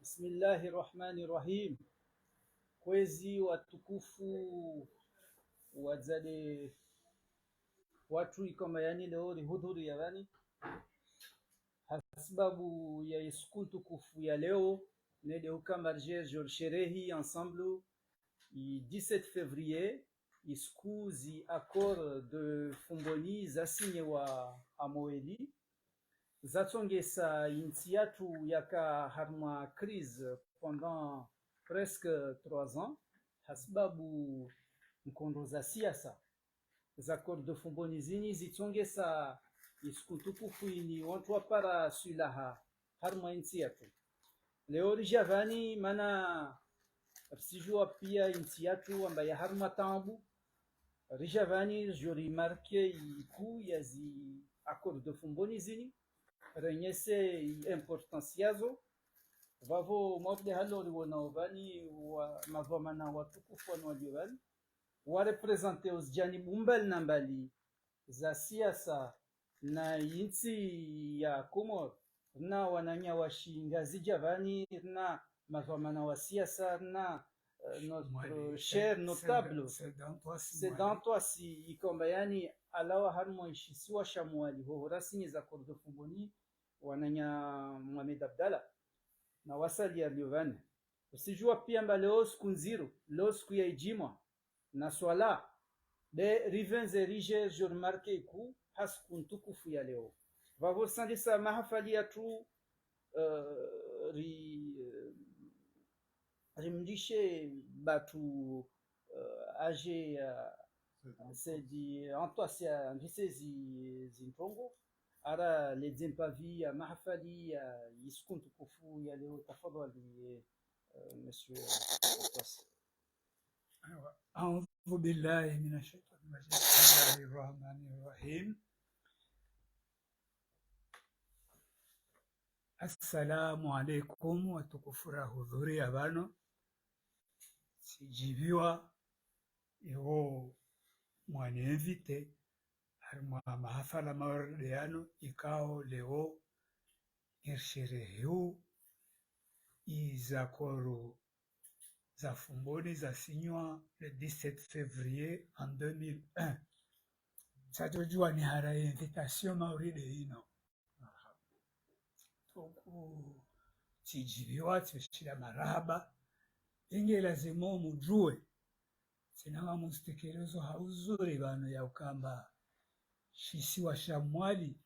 Bismillahi rahmani rahim. Kwezi watukufu wazade watu ikoma yani leo hudhuri ya yani sababu ya isiku tukufu ya leo nede ukamarje sherehi ensemble i 17 février isiku zi accord de Fumboni zasinye wa Amoeli zatsongesa inti yatu yaka harma crise pendant presque 3 ans hasbabu mkondo za siasa za accord de Fumboni zini zitsongesa isiku tukufu ini wantu wapara sulaha harma inti yatu leo rijavani mana rsijua pia inti yatu ambaye harma tambu rijavani jori marke iku yazi accord de Fumboni zini renyese importance yazo vavo mwabde halori wanaovani wa mavamana watukufu wanaojiovani warepresente uzjani bumbali na mbali za siasa na inti ya Komor na wananya washinga zijavani na mavamana wa siasa na notre cher notable c'est dans toi si ikomba yani alawa harmo ishisi wa shamwali ho rasini za accord de Fumboni wananya Mohamed Abdallah na wasali ya Liovane usijua pia mbaleo siku nziro leo siku ya ijimwa na swala de rivenze rige jor marke iku hasku ntukufu ya leo vavo sandisa mahafali ya tu rimdishe batu age sedi antoasia ndise zintongo ara ledzimpavi ya mahafali ya isiku tukufu ya leo tafadhali monsieur Antoas. أعوذ بالله من الشيطان الرجيم بسم الله الرحمن الرحيم Assalamu alaikum watukufura hudhuri abano sijibiwa iwo mwanevite harima mahafala mawardeano ikao leo irsherehu izakoro za Fumboni za signwa le 17 février en 2001 satojua ni hara invitation mauride ino toku tijibiwa tishila maraba inge lazima mujue sinama mustekelezo hauzuri bano ya ukamba shisi wa shamwali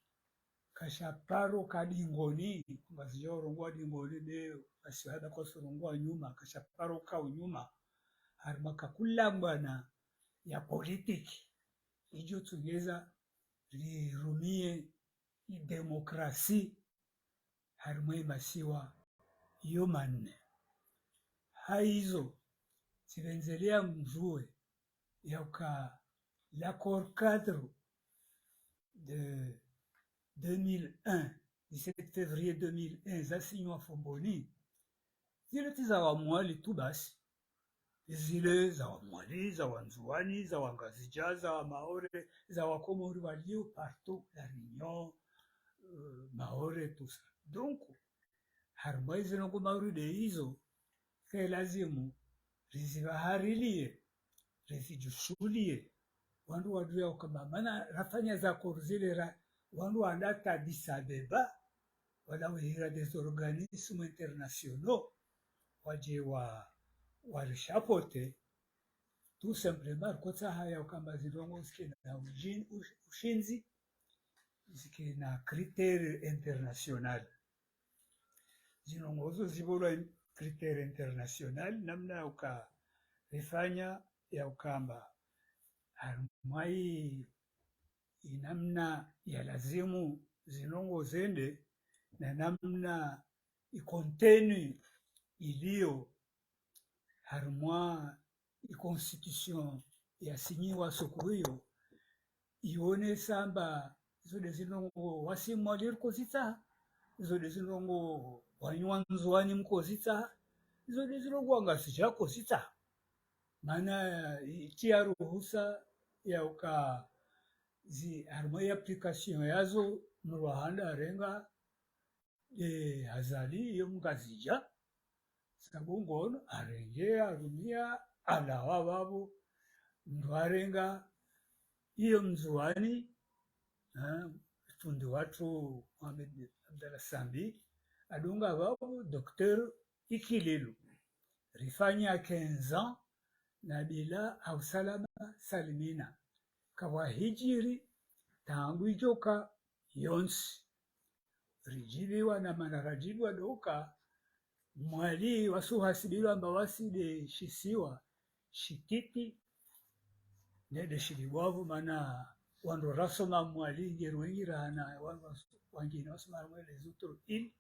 kashaparo kadingoni ngazijorongwa dingoni leo asihada kwa surungwa nyuma kashaparo ka nyuma harmaka kulambana ya politiki ijo tugeza lirumie demokrasi harmwe masiwa yomanne haizo sirenzelea mjue yauka l'accord cadre de 2001 17 février 2001 zasinywa Fumboni zile za wamwali tu basi zile za wamwali za wanzuani za wangazija za wamaore za wakomori walio partout la Réunion maore tout ça donc harmaizi nangu mauride hizo ke lazimu rizibaharilie rizijushulie wandu waduya ukamba mana rafanya za korzile wandu wandata Addis Abeba wadawihira des organismes internationaux waje warishapote tout simplement kotsa haya ukamba zilongo zike na ushinzi zike na critère international zinongozo zibolwa critère international namna ukarifanya ya ukamba harumai inamna ya lazimu zinongo zende na namna ikontenu iliyo harumwa constitution ya sinyiwa siku hiyo ione samba zode zinongo wasimwali rikozita zode zinongo wanywanzwani mkozita zode zinongo wangasijako zita mana itia ruhusa ya uka zi harumwa application yazo murwahanda arenga hazali iyo mungazija sabungono arenge arumia alawa babu ndwarenga iyo mzuani fundi watu Mohamed Abdallah Sambi adunga babu Dr. Ikililu rifanya 15 ans na bila au salama salimina kawa hijiri tangu ijoka yonsi rijibiwa na manarajibiwa doka mwali wasuhasibilwa mbawaside shisiwa shititi nede shilibwavu mana wando rasoma mwali ngeruingira na wangine wasoma mwele zuturu il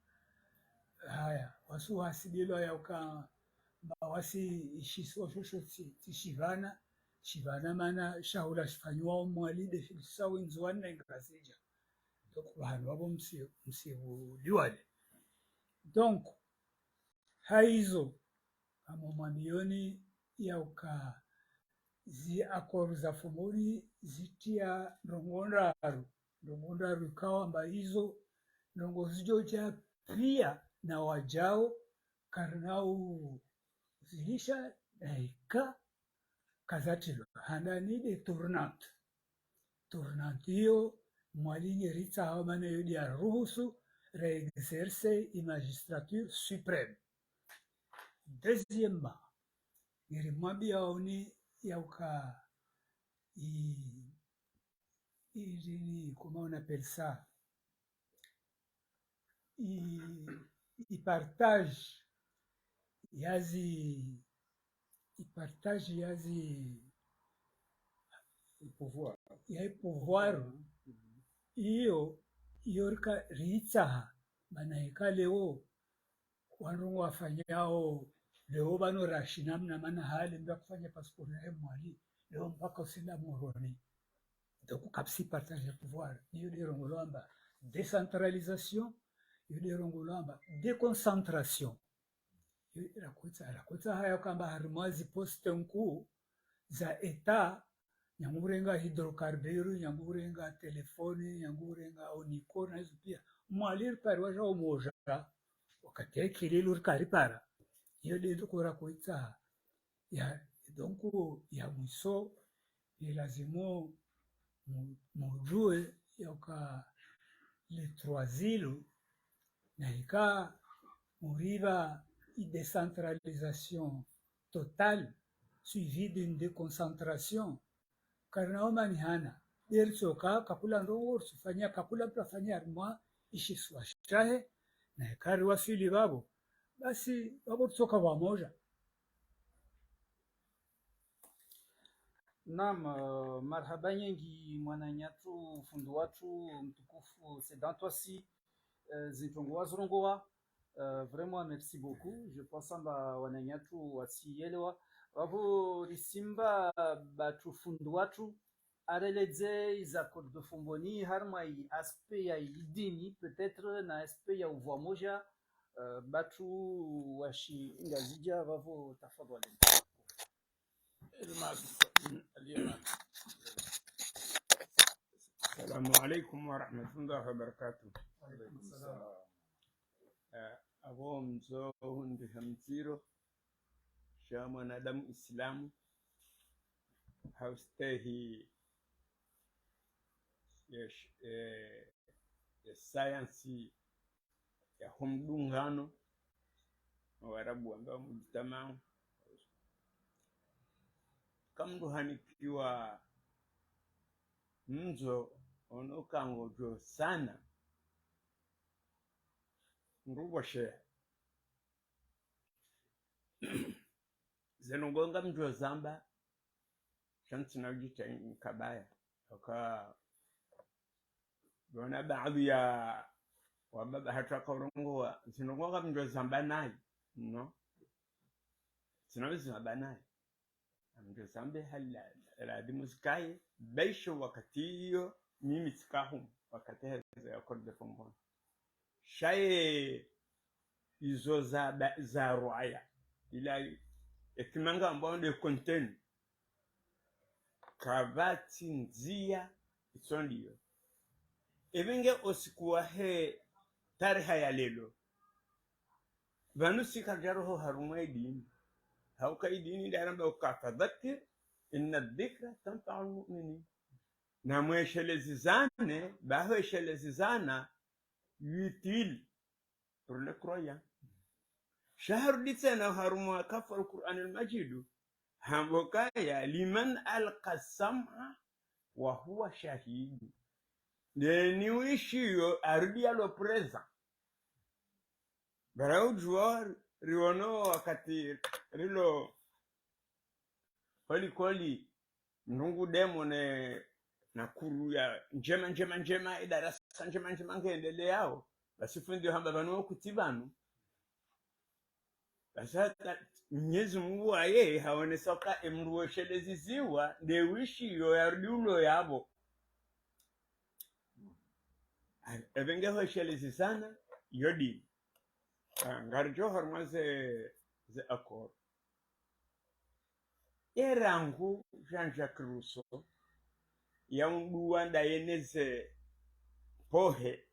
haya wasuhasibilwa yauka mbawasi shisiwa shosho tishivana shivana mana shahula shifanywa mwali de shilisawi nzuani na ingrazija donc vanhu vavo msivuliwale donc haizo amomwambioni yauka zi akoro za fumuri zitia ndongondaru ikawa amba hizo ndongo zijoja pia na wajao karnau zilisha daika kazatilo handanide tournante hiyo mwalinya ritsa haumana yodi ya ruhusu réexercer une magistrature suprême. Deuxièmement, nilimwambia oni yauka comment on appelle ça, il partage yazi pouvoir iyo yorka ritsaha banaika leo wanungu wafanyao leo bano rashinamna mana hali mda kufanya pasipori ya mwali leo mpaka usenda moroni donc kapsi partage ya pouvoir iyo derongolamba décentralisation iyo derongolamba déconcentration iyo rakutsa haya kamba harimwazi poste nkuu za eta nyangurenga hidrocarbure nyangurenga telefoni nyangurenga oniko na hizo pia mwali pari waja umoja wakati ya kililu rikari para iyo ndio kura kuita ya donc ya mwiso ni lazima mujue yoka les trois îles na ika muriba décentralisation totale suivie d'une déconcentration karnaoma ni hana dersoka kakula ndongo sufanya kakula mtafanya armwa ishiswa shahe na kari wasili babo basi babo tsoka pamoja. Naam, marhaba nyingi mwananyatu fundi watu mtukufu Sedantoisi zitongo wazrongoa vraiment merci beaucoup. Je pense amba wananyatu wasielewa wavo risimba batu fundi watu areleze izakor de fumboni harma i aspect ya idini peut-être na aspect ya uvomoja batu washi ngazija vavo tafadhali. Assalamu alaikum wa rahmatullahi wa barakatuh. Abo mzo hundi hamziro sha mwanadamu Islamu haustehi ya sayansi ya humdungano warabu ambao mujtamaa kamdu hanikiwa mzo onokangojo sana nguboshe zenongonga mjo zamba shansi najita kabaya waka bona baadhi ya wababa hataka urongoa zinongonga mjo zamba nai no zinaweza zamba nai mjo zambe hala radi muskai baisho wakati hiyo mimi tikahum wakati hizo ya kode fombona shaye izo za ruaya ila ekimanga ambao ndio contain kavati nzia isondio ebinge osikuwa he tarehe ya lelo vanu sikarjaroho harumwe dini hauka dini daramba ukafadhakir inna dhikra tanfa'ul mu'minin na mweshelezizane bahweshelezizana utile pour le croyant shahru ditsena harumwa kafar Qur'an al-Majid hambokaya liman alqa sam'a wa huwa shahid ni wishiyo arudia lo present barau juar riono wakati rilo koli nungu demo ne nakuru ya njema idarasa njema ngendele yao basi fundi hamba banu kutibanu basi Mwenyezi Mungu aye haone soka emruoshelezi de wishi yo yarudulo yabo ebenge hoshelezi sana yodi ngarjo hormaze ze akor erangu Jean-Jacques Rousseau ya mduanda yeneze pohe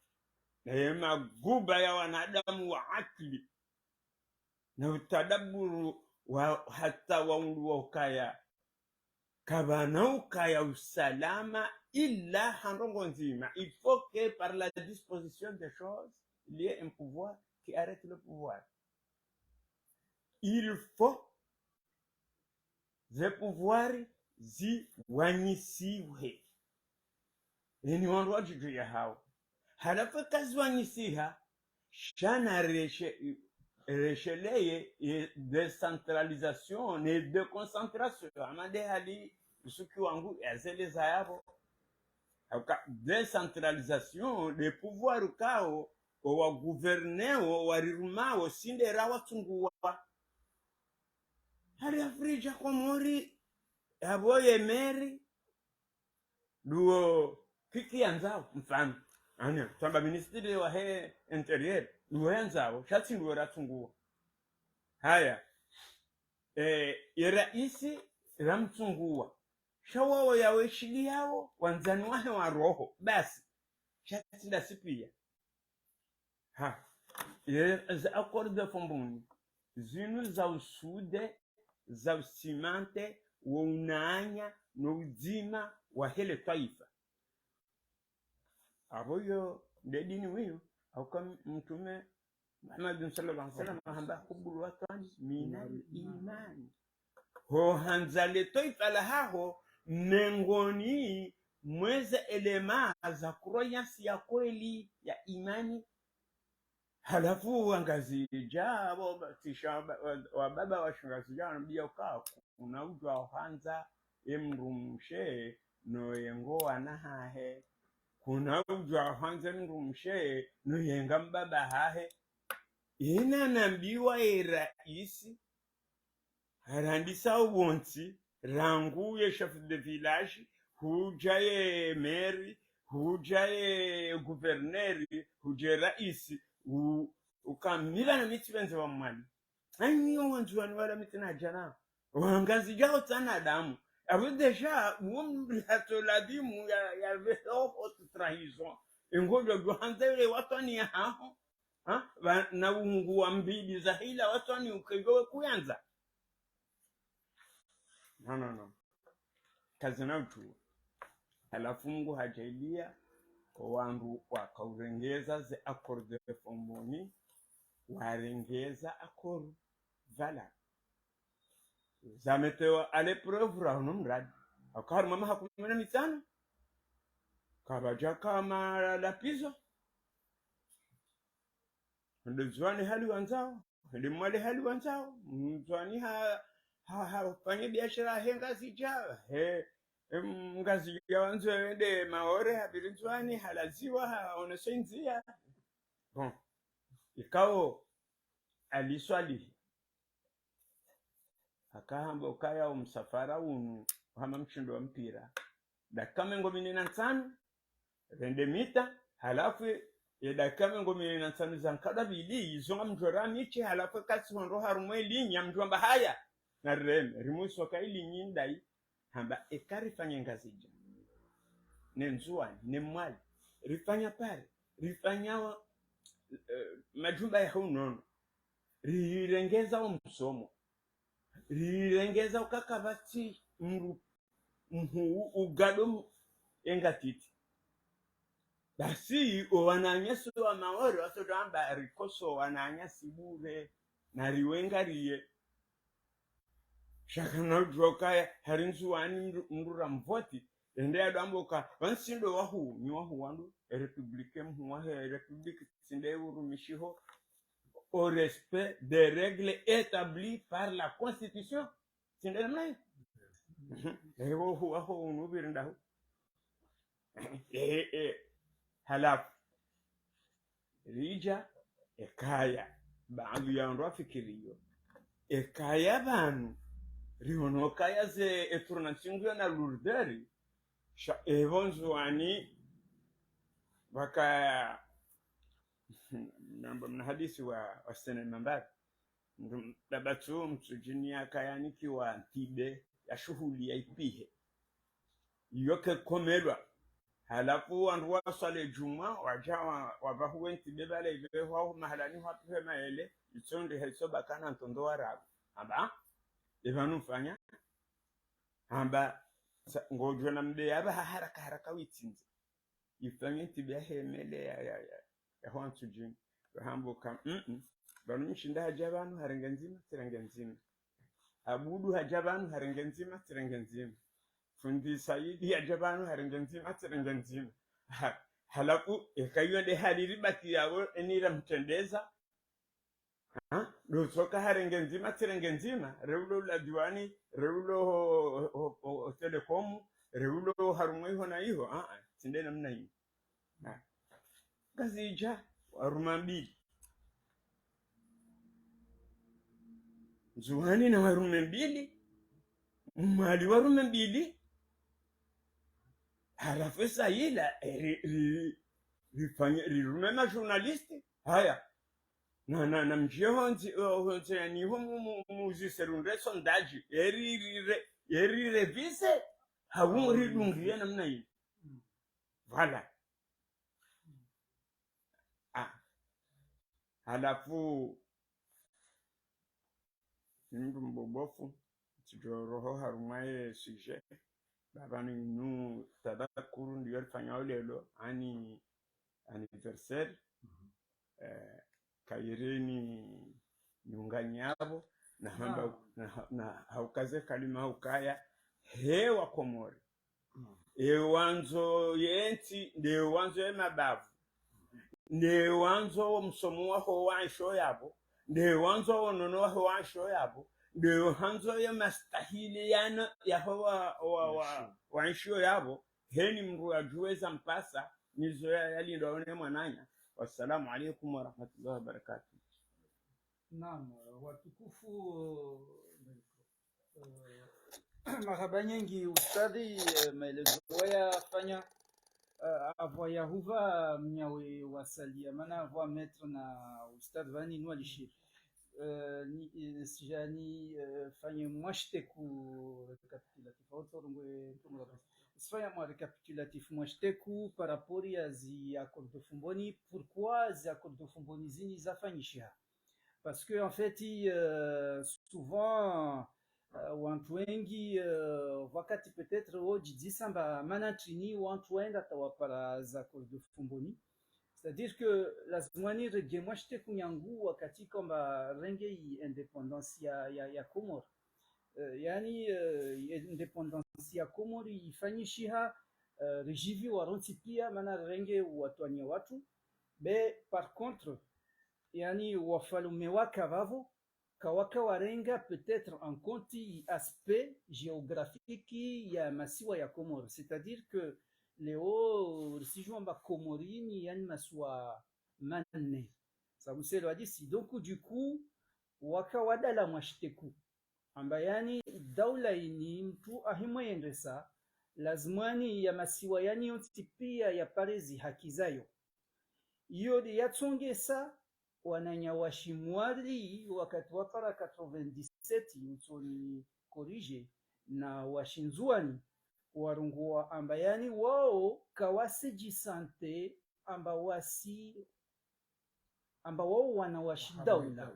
na yema guba ya wanadamu wa akili na utadaburu wa hata waundu ukaya kabana ukaya usalama illa handongo nzima. Il faut que par la disposition des choses il y ait un pouvoir qui arrête le pouvoir. Il faut ze pouvoir ziwanyisiwe ni wandu wajitu ya hao halafu kazi wanyisiha shana resheleye decentralisation ne deconcentration amade hali usuki wangu yazeleza yabo hauka decentralisation de pouvoir ukao wa gouverneo warirumao sindera watunguwa hali Afrika Komori aboye meri duo kiki yanzao mfano anya tamba ministry wa he interior duo yanzao shati duo ratunguwa haya iraisi ramtunguwa shawawo yawe shili yao wanzani wahe wa roho basi shati ndasipia ha za accord de Fomboni zinu za usude za usimante wa unaanya na uzima wa hele taifa aboyo ndedini wiyo auka mtume Muhammad sallallahu alaihi wasallam hamba kubulu watani minal imani ho hanzale taifa la haho mengoni mweze elema za croyance ya kweli ya imani. Halafu wangazija wa baba wa shangazija wanambia ukaa unaujwa hanza emrumshe no yengo wanahahe kunaujwa hanza emrumshe no yenga mbaba hahe ina nambiwa iraisi harandisa ubonsi rangu ye chef de village hujaye maire hujaye gouverneur hujaye raisi ukamila na miti benze wa mwali anyo wanjuani wala miti na jana wangazi jao tana damu abo deja wumlato ladimu ya veho trahison ngojo duhanzele watani ya haho na ungu wa mbili za hila watani ukegowe kuyanza no kazi na utu halafu Mungu hajailia wandu wakaurengeza ze accord de Fomboni warengeza accord vala zametewa à l'épreuve rauno mradi akari mama hakumena mitano kabaja kama lapizo ndozwani hali wanzao ndimwale hali wanzao mzwani fanye biashara henga sija ngazi ya wanzo wende maore habirinzwani halaziwa haonesenzia bon ikao aliswali akahamba ukaya umsafara unu hama mshindo wa mpira dakika 15 rende mita halafu ya dakika 15 zankada bili izonga mjora miche halafu kasi hondo harumwe linya mjomba haya na rimuso kaili nyindai hamba ekari fanya ngazija nenzuani nemwali rifanya pale rifanya majumba ya hunono rirengeza umsomo rirengeza ukakavati mhu ugado engatiti basi wananyasi wa maori wasodamba rikoso wananyasi bure na riwengariye shakana joka harinzuani ndura mvoti ende adamboka vansindo wahu ni wahu wandu republique mwa republique sinde urumishiho au respect des règles établies par la constitution sinde namai wahu unubirindahu halafu rija ekaya baadhi ya ndo afikiriyo ekaya banu riono kaya ze eturnancingyo na lurderi sha evonzwani baka namba mna hadisi wa sene mambari dabatu mtujini akayani kiwa tibe ya shughuli ya ipihe yoke komelwa halafu wandu wasale juma wajawa wabahuwenti bebale ibeho mahalani hapihe maele itsonde heso bakana ntondo warabu amba evanu fanya amba ngojwe na mbe aba haraka witsinze ifanye tibya hemele ya hwantu jini hambo kam banu mshinda hajabanu harengenzima tirengenzima abudu hajabanu harengenzima tirengenzima fundi saidi hajabanu harengenzima tirengenzima halafu ekayo de haliri bati yawo enira mtendeza dosoka harengenzima tirengenzima reulo la diwani reulo telekomu reulo harumwe hona hiyo sinde namna hiyo gazija warumambili zuhani na warumambili mali warumambili halafu saila rifanye rirumema journaliste haya na mjihonzi ni homu muziserunde sondage eri revise hawu ridungiye namna hiyo voilà halafu mtu mbobofu tijoroho harumaye suje babani nu tadakuru ndiyo fanya lelo ani anniversaire kaireni nyunganyabo na hamba na haukaze kalima ukaya hewa komori ewanzo yenti de wanzo emabavu ne wanzo msomo waho wansho yabo ne wanzo nono waho wansho yabo ne hanzo ya mastahili yana ya wa wansho yabo heni mru ajueza mpasa nizo yali ndo one mwananya. Wassalamu alaikum warahmatullahi wabarakatuh. Naam, watukufu marhaba nyingi ustadhi, maelezo yafanya avoya huva mnyawe wasalia mana avoa metro na ustadhi vani nwalishir sijani fanye mwashteku recapitulatif autorungwe sifanya mwa recapitulatif mwashteku par rapport ya zi accord de Fumboni. Pourquoi zi accord de Fumboni zini zafanyisha? Parce que en fait souvent watu wengi wakati peut-être wojidisamba manachini watu wenda tawapara za accord de Fumboni, c'est-à-dire que lazimani rege mwashteku nyangu wakati kwamba renge independence ya Komoro yani independence ya Komoro ifanyishiha rejivi waronti pia mana renge watwania watu be par contre yani wafalume waka vavo kawaka warenga peut-être en compte aspect géographique ya masiwa ya Komoro, c'est-à-dire que leo sijumba Komorini yani masiwa manne sababu hadisi donc du coup waka wadala mwashiteku amba yani daula ini mtu ahimwendesa lazimani ya masiwa yani yonti pia ya parezi haki zayo iyo yatsongesa wananya washimwali wakati wapara 97 utoni korije na washinzuani warungua amba yani wao kawasiji sante amba wao wana washidaula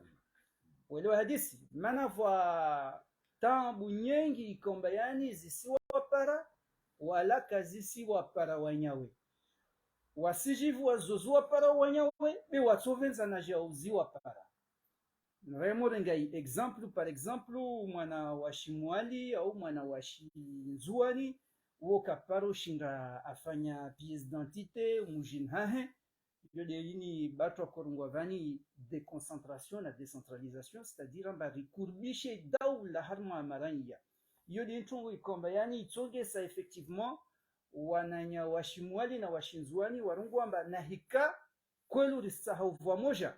uelewa hadisi maana vwa tambu nyengi ikomba yani zisiwa para wala kazisiwa para wanyawe wasijivu wazozua para wanyawe be watsovenza na jauziwa para ngai exemple par exemple mwana wa shimwali au mwana wa shinzuani uo kaparo shinda afanya pièce d'identité mujin hahe yode yini batwa korungwa vani déconcentration na décentralisation c'est-à-dire amba rikurbishe daula harma maranya yode ntungu ikomba yani itsongesa effectivement wananya washimwali na washinzuani warungu amba nahika kwelu risahau moja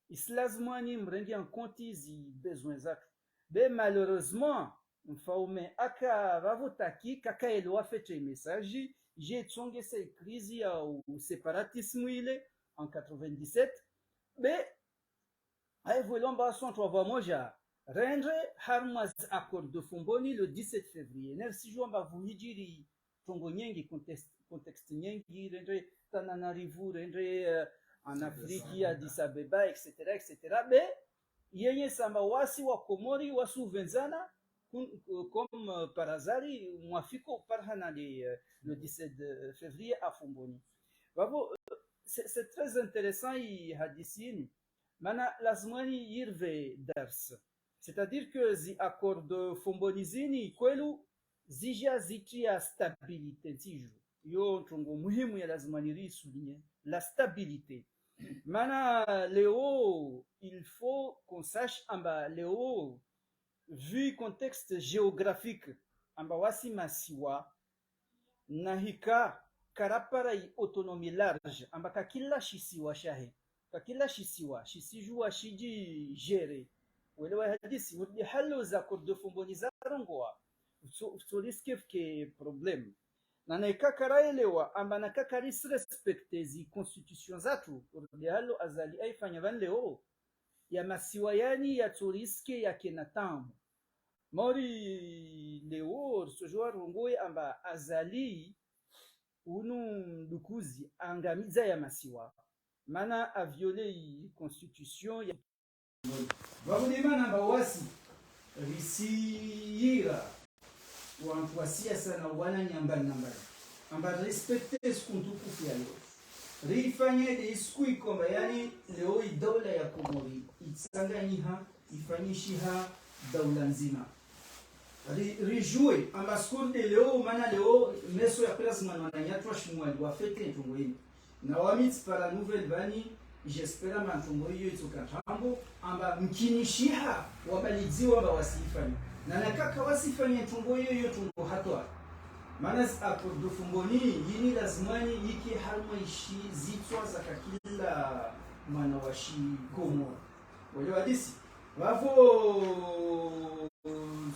islazmani mrendi en compte zi besoins zake be malheureusement mfaume aka vavotaki kaka elo afeche message j'ai tsongesa crise ya separatisme ile en 97 be aevolomba son moja rendre harmas accord de Fomboni le 17 février nersi jomba vuhijiri tongo nyengi contexte nyengi rendre Tananarivu rendre en Afrique Addis Abeba etc etc be yenye samba wasi wa Komori wasu venzana comme par hasard mwafiko parhana le 17 février à Fomboni. C'est très intéressant i hadisini mana lazmani yirve dars c'est-à-dire que zi accord de Fombonizini kwelu zija zitia stabilité ntiju yo ntongo muhimu ya lazmani risulinye la stabilité mana leo il faut qu'on sache amba leo vu contexte géographique amba wasi masiwa nahika karaparai autonomie large amba kakila shisiwa shahe kakila shisiwa shisijua shiji gere welewa hadisi wudi halo za accord de Fomboni za rongoa so risque que problème na naika karaelewa amba nakaka respecte zi constitution zatu wudi halo azali aifanya van leo ya masiwa yani ya turiske ya kenatambu mori leo sojua rongoe amba azali unu ndukuzi angamiza ya masiwa mana a violé constitution ya wabudimana amba wasi risiyira wantuasia sana wana nyambali nambali amba respecte skuntukufu ya leo rifanye de isku ikomba yani leo idola ya Komori itsanganyiha ifanyishiha daula nzima rijue amba skunde leo mana leo meso ya plasma na nyatwa shimwali wafete ntungo hili na wamits para nouvelle vani j'espère mantungo hiyo itukatambo amba mkinishiha wabalidziwa amba wasifanye na nakaka wasifanye ntungo hiyo tungo hatwa manas accord de Fomboni yini lazimani yiki halma ishi zitwa za kakila mwana washi Komoro wale wadisi wavo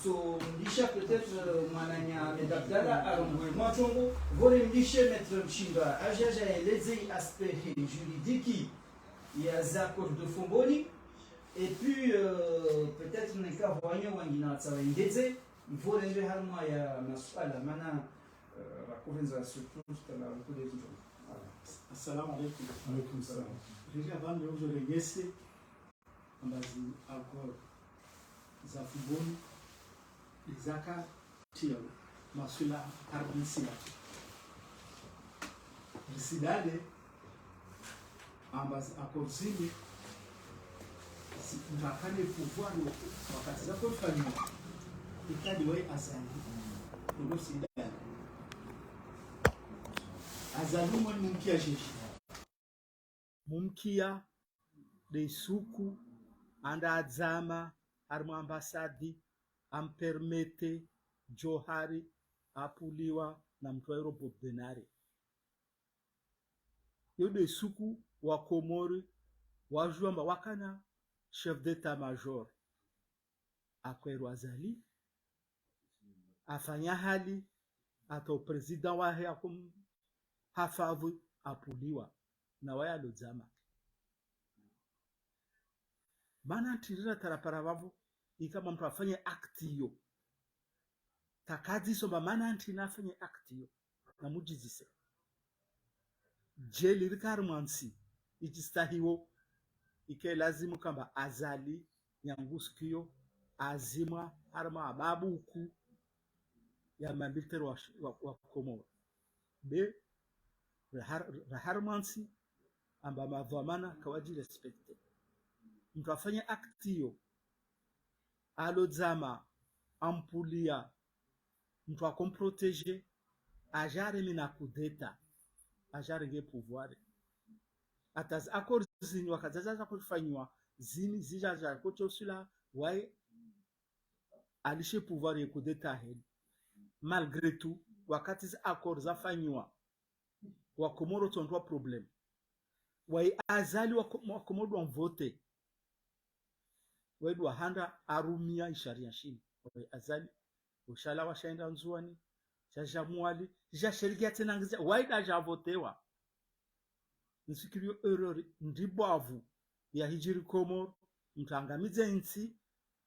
so mlisha peut-être mwananya medabdala arongwe mwatongo vole mlishe metre mshinda ajaja eleze aspect juridique ya za accord de Fomboni et puis peut-être nika voyanyo wangina tsawendeze vole halma ya masuala mana rakovenza surtout la kudezo. Assalamu alaikum. Alaikum salam. Déjà avant de vous remercier ambazi accord za Fomboni izaka tio masula arbisida risidade ambazi accord zili makane pouvoir wakati za kufanya ikadi wai azali unosidade azali mumkia jeshi mumkia de suku anda adzama armu ambasadi ampermete Johari apuliwa na mtwairo Bodbenare yode suku wa Komori wajuamba wakana chef d'état-major akwero azali afanya hali ata president wahe akum hafavu apuliwa na waya lodzama bana tirira tarapara vavu ikama mtu afanye act hiyo takadzi somba mana antina afanye act hiyo na mujizise jeli rikari mwansi ichistahiwo ike lazimu kamba azali nyanguskio azima harma ababuku ya mambilter wa Komoro be raharmansi amba madhamana kawaji respecte mtu afanye aktio alodzama ampulia mtu akomprotege ajare mina kudeta ajare nge pouvoir ataz accords zini wakazaza kufanywa zini zija kocho sula wai alishe pouvoir ya kudeta hedi malgré tout wakati za accords zafanywa wa Komoro tondwa problem wai azali wa Komoro wa vote wedu handa arumia isharia shini wai azali ushala washaenda nzuani jajamuali jashirikia tena ngizia waida javotewa nsikirio error ndibavu ya hijiri Komoro mtangamize nsi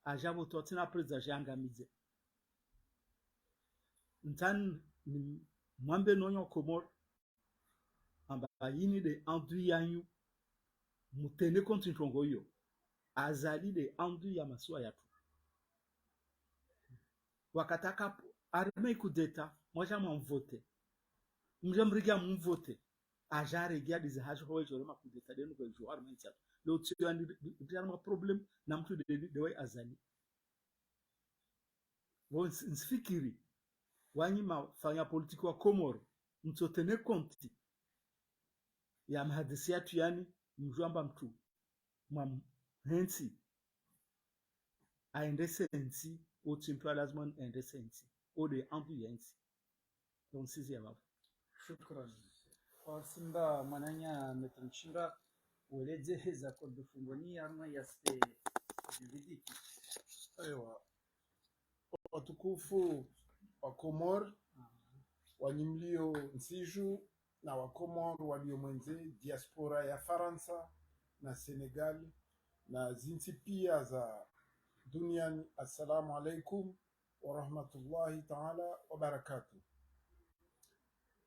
ajavotoa tena preza jangamize ntan mwambe nonyo Komoro amba yini de andu yanyu mutene konti ntongo yo azali de andu ya maswa yatu wakataka arme kudeta moja mwamvote mjamriga mvote ajare giadi za hajo kwa jore makudeta denu kwa jore arme ntia lo tsio andi ma problem na mtu de way azali won nsifikiri wanyi mafanya politiki wa Komoro mtotene konti ya mahadisi yatu yani mjwamba mtu hensi aendese nsi otimpwa lazima aendese nsi ode ambu yensi donc sisi ya babu shukran kwa simba mwananya metrunchira weleze heza kwa dufungoni arma yaste juridiki Ewa, watukufu wa Komoro wanyimlio nsiju na wa Komoro walio mwenze diaspora ya Faransa na Senegal na zinti pia za duniani. Assalamu alaikum wa rahmatullahi ta'ala wa barakatuh.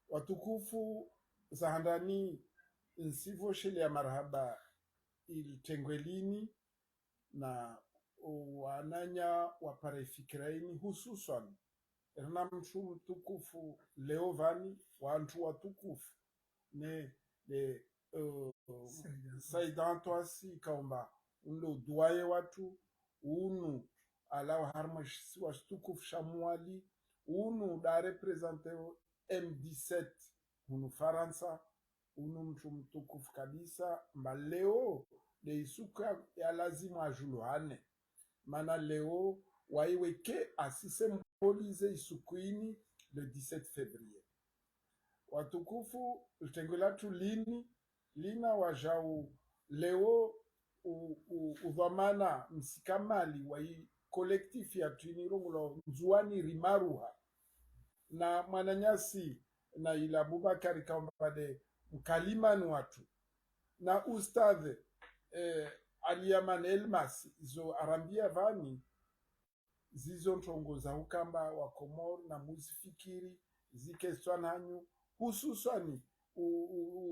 Watukufu zahandani nsivo shele ya marhaba ilitengwelini na wananya waparefikiraini hususan erna mtu mtukufu Leovani wantu watukufu ne le Saidanto asi kaomba undo duaye watu unu ala harma watukufu shamuali unu da represente M17 unu Faransa unu mtu mtukufu kabisa mba leo de isuka ya lazima ajuluhane mana leo waiweke asisymbolize isukuini le 17 février. Watukufu utengula tu lina wajau leo udhamana msikamali wa kolektifu ya tuinirongulo nzuani rimaruha na mwananyasi na ila Abubakari kaombade mkalimani watu na ustadhe Aliyaman Elmas zo arambia vani zizo ntongo za ukamba wa Komoro na muzifikiri zikeswana hanyu hususani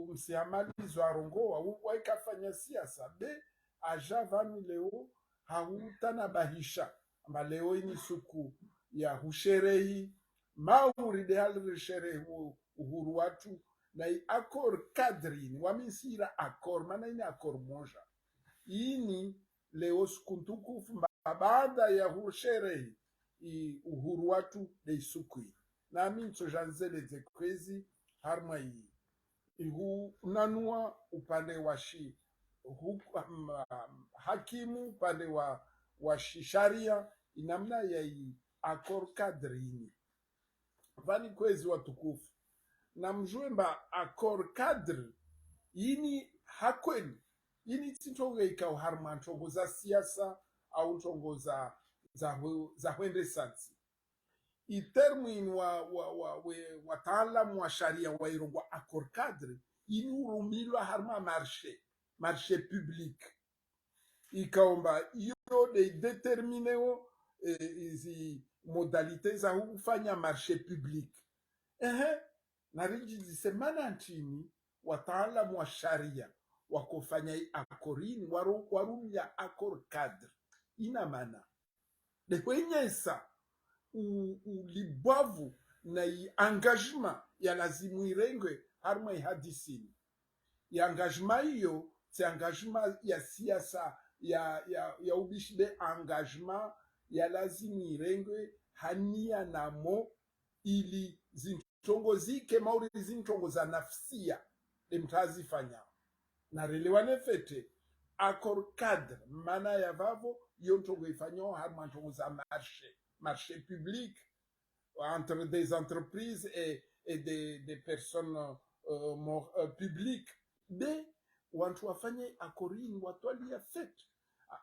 msihamali zo arongoa waikafanya siasa be aja vani leo hautana bahisha amba leo ini suku ya husherehi mauri de halre sherehi uhuru watu na akor kadrini wamisira akor mana ini akor moja ini leo sikuntukufu baada ya husherehi uhuru watu de isukui na mincho janzeleze kwezi harma hii ihu nanua upande wa hakimu upande wa sharia inamna ya akor kadrini vani kwezi watukufu na mjwemba akor kadri ini hakweni ini tintongo ikao harma ntongo za siasa au ntongo za hwende sansi itermu ini wataalamu wa sharia wa irongwa akor kadri ini urumilwa harma marché public ikaomba iyo de determineo izi modalite za kufanya marché public narijizise mana nchini wataalamu wa sharia wakofanya akorini warumya akor kadri ina maana de kwenyesa ulibwavu na engagement ya lazimu irengwe harma ihadisini ya engagement hiyo c'est engagement ya siasa ya ubishi de engagement ya lazimu irengwe hania namo ili zintongo zike mauri zintongo za nafsia de mtazifanya na relewane fete accord cadre mana ya vavo yo ntongo ifanyo harma ntongo za marché public entre des entreprises et des personnes publiques de wantu wafanye akorini watwalia fet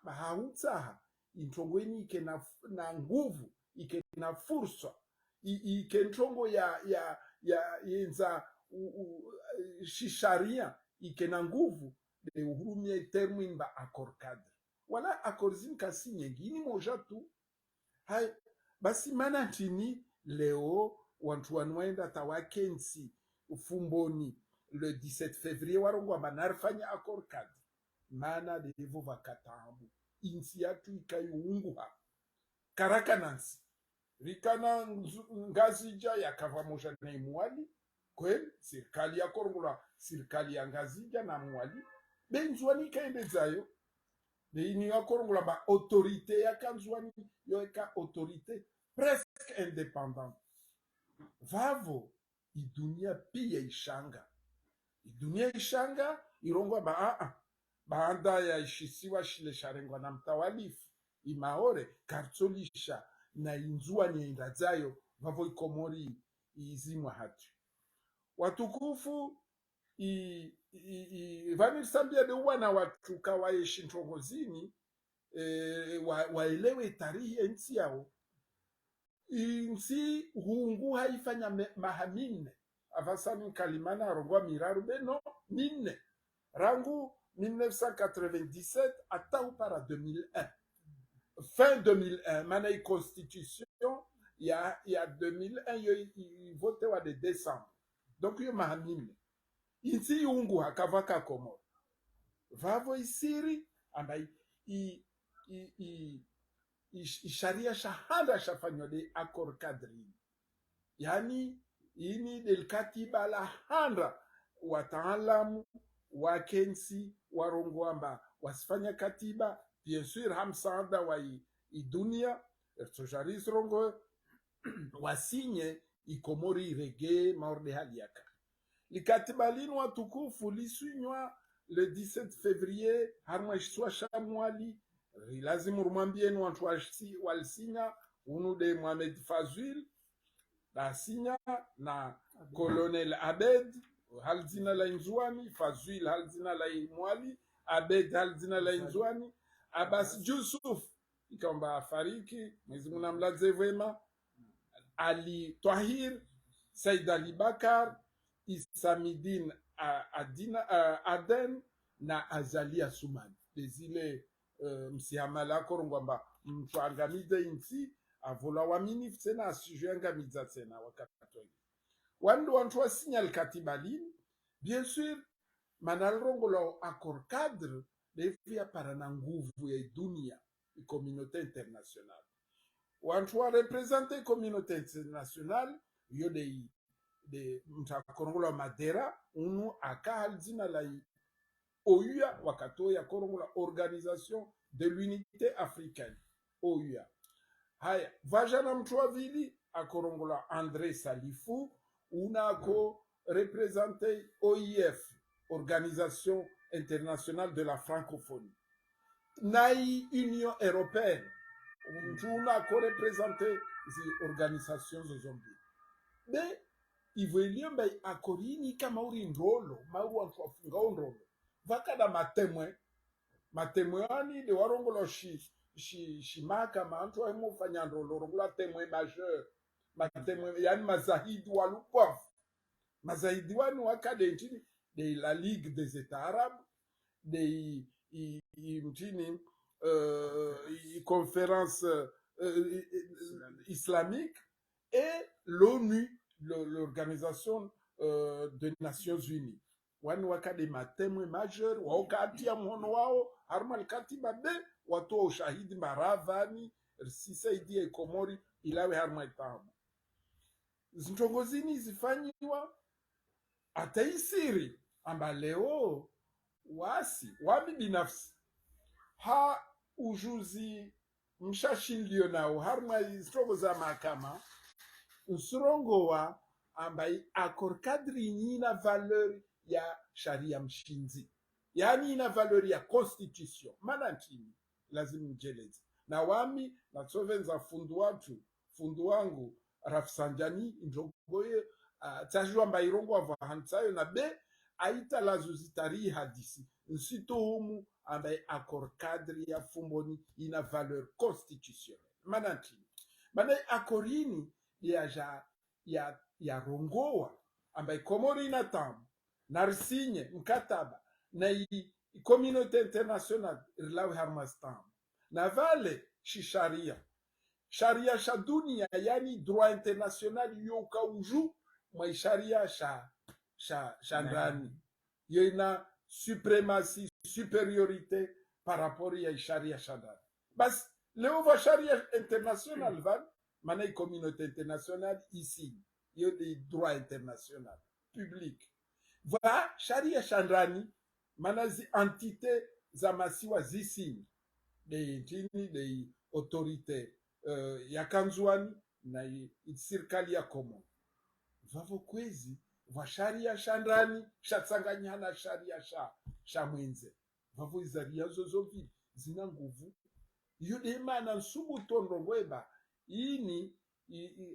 hautsaha intongweni ike na nguvu ike na fursa ike ntongo ya yenza shisharia ike na nguvu de uhurumia termu imba accord cadre wala accord zinkasi nyingine moja tu hai basi mana tini leo wantu wanwaenda tawakensi ufumboni le 17 février warongo banarfanya accord cadre mana devo vakatambu insi yatu ikayunguha karakanansi rikana ngazija yakava moja na imwali kweli serikali ya Kongola serikali ya ngazija na mwali benzwani ikaendezayo beini ya Kongola ba autorité ya kanzwani yoeka autorité presque indépendante vavo idunia pia ishanga irongwa baada ya ishisiwa shile sharengwa na mtawalifu imaore kartsolisha na inzua nienda zayo vavo ikomori izimwa hatu watukufu vanisambia de wana watu kawaishi ntongozini waelewe tarihi ya nchi yao insi hungu haifanya mahamine avasani kalimana arongwa miraru beno mine rangu 1997 atau para 2001 fin 2001 mana constitution ya 2001 yo vote wa de décembre donc yo mahamine insi hungu hakavaka komoro vavo isiri ambai sharia shahada shafanywa de accord cadre yani ini del katiba la handa wataalamu wakensi warongwamba wasifanya katiba bien sûr hamsada wa idunia ertojaris rongo wasinye ikomori rege maorde haliaka likatiba linu watukufu lisunywa le 17 février harma ishwa shamwali lazima rumwambieni watu walisinya unu de Mohamed Fazil basinya na Colonel Abed halzina la inzwani Fazil halzina la mwali Abed halzina la inzwani Abbas Yusuf ikamba fariki Mwenyezi Mungu amlaze vema Ali Tahir Said Ali Bakar Isamidin Aden na Azalia Sumani bezile msihamala korongwamba mtu angamize insi avola wamini tena asije angamiza tena wakatoi wandu wantu wasinyal katibalini bien sûr manalrongolo accord cadre devia para na nguvu ya dunia communauté internationale wantu wa representer communauté internationale yo de mtakorongolo madera unu akahalizina la OUA wakatoya Kongola Organisation de l'Unité Africaine OUA haya vajana mtu wavili akorongola André Salifou unako représenter OIF Organisation Internationale de la Francophonie nai Union Européenne mtu unako représenter zi organisations zombi de ivoilien bay akorini kama uri ndolo mauru wantu wafunga ndolo vakada matemwe ani de warongolo shimaka mantu aimofanya ndolo rongola temwe majeur matemwe yani mazahidi walukov mazahidi wanu wakade nchini de la Ligue des États Arabes de nchini conférence islamique et l'ONU l'Organisation des Nations Unies wanu wakade matemwe majeur waokatia mhono wao harmal katiba de watoa ushahidi maravani risisaidia ikomori ilawe harma itamu zintongozini zifanyiwa hata isiri amba leo wasi wami binafsi ha ujuzi mshashindilio nao harma istrogo za mahakama usurongowa ambai akor kadri ina valeur ya sharia mshinzi yani ina valeur ya constitution mana ntini lazima mjelezi na wami natsovenza fundu wangu Rafsanjani njogoye tajua mbairongo avahansayo na be aita lazo zitari hadisi nsito humu ambaye akor kadri ya fumboni ina valeur constitutionnelle manantini mana akorini ya rongoa ambaye komori ina tamu narsinye mkataba na communauté internationale rilawe harmastam na vale shisharia sharia sha dunia yani droit international yoka uju mwa sharia sha ndani yena supremacy superiorité par rapport ya sharia sha ndani bas leo va sharia international van maana communauté internationale ici yo de droit international public va sharia sha ndani maana zi entité za masiwa zisini de ntini de autorité ya kanzuani na serikali ya Komoro vavo kwezi va sharia shandani shatsanganyana sharia sha mwenze vavo izaria zozovi zina nguvu iyo de mana nsubu tondongweba ini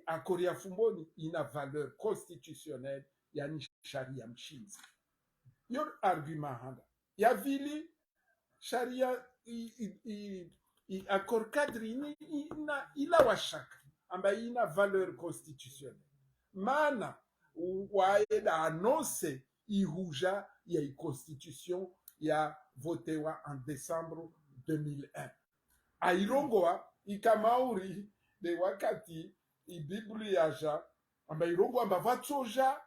akoria fumboni ina valeur constitutionnelle yani sharia mshinzi yo argument handa ya vili sharia accord cadre ila washaka ambaye ina valeur constitutionnelle mana waeda annonce ihuja ya constitution ya votewa en décembre 2001 airongoa ikamauri de wakati ibibli yaja ambaye irongo amba vatsoja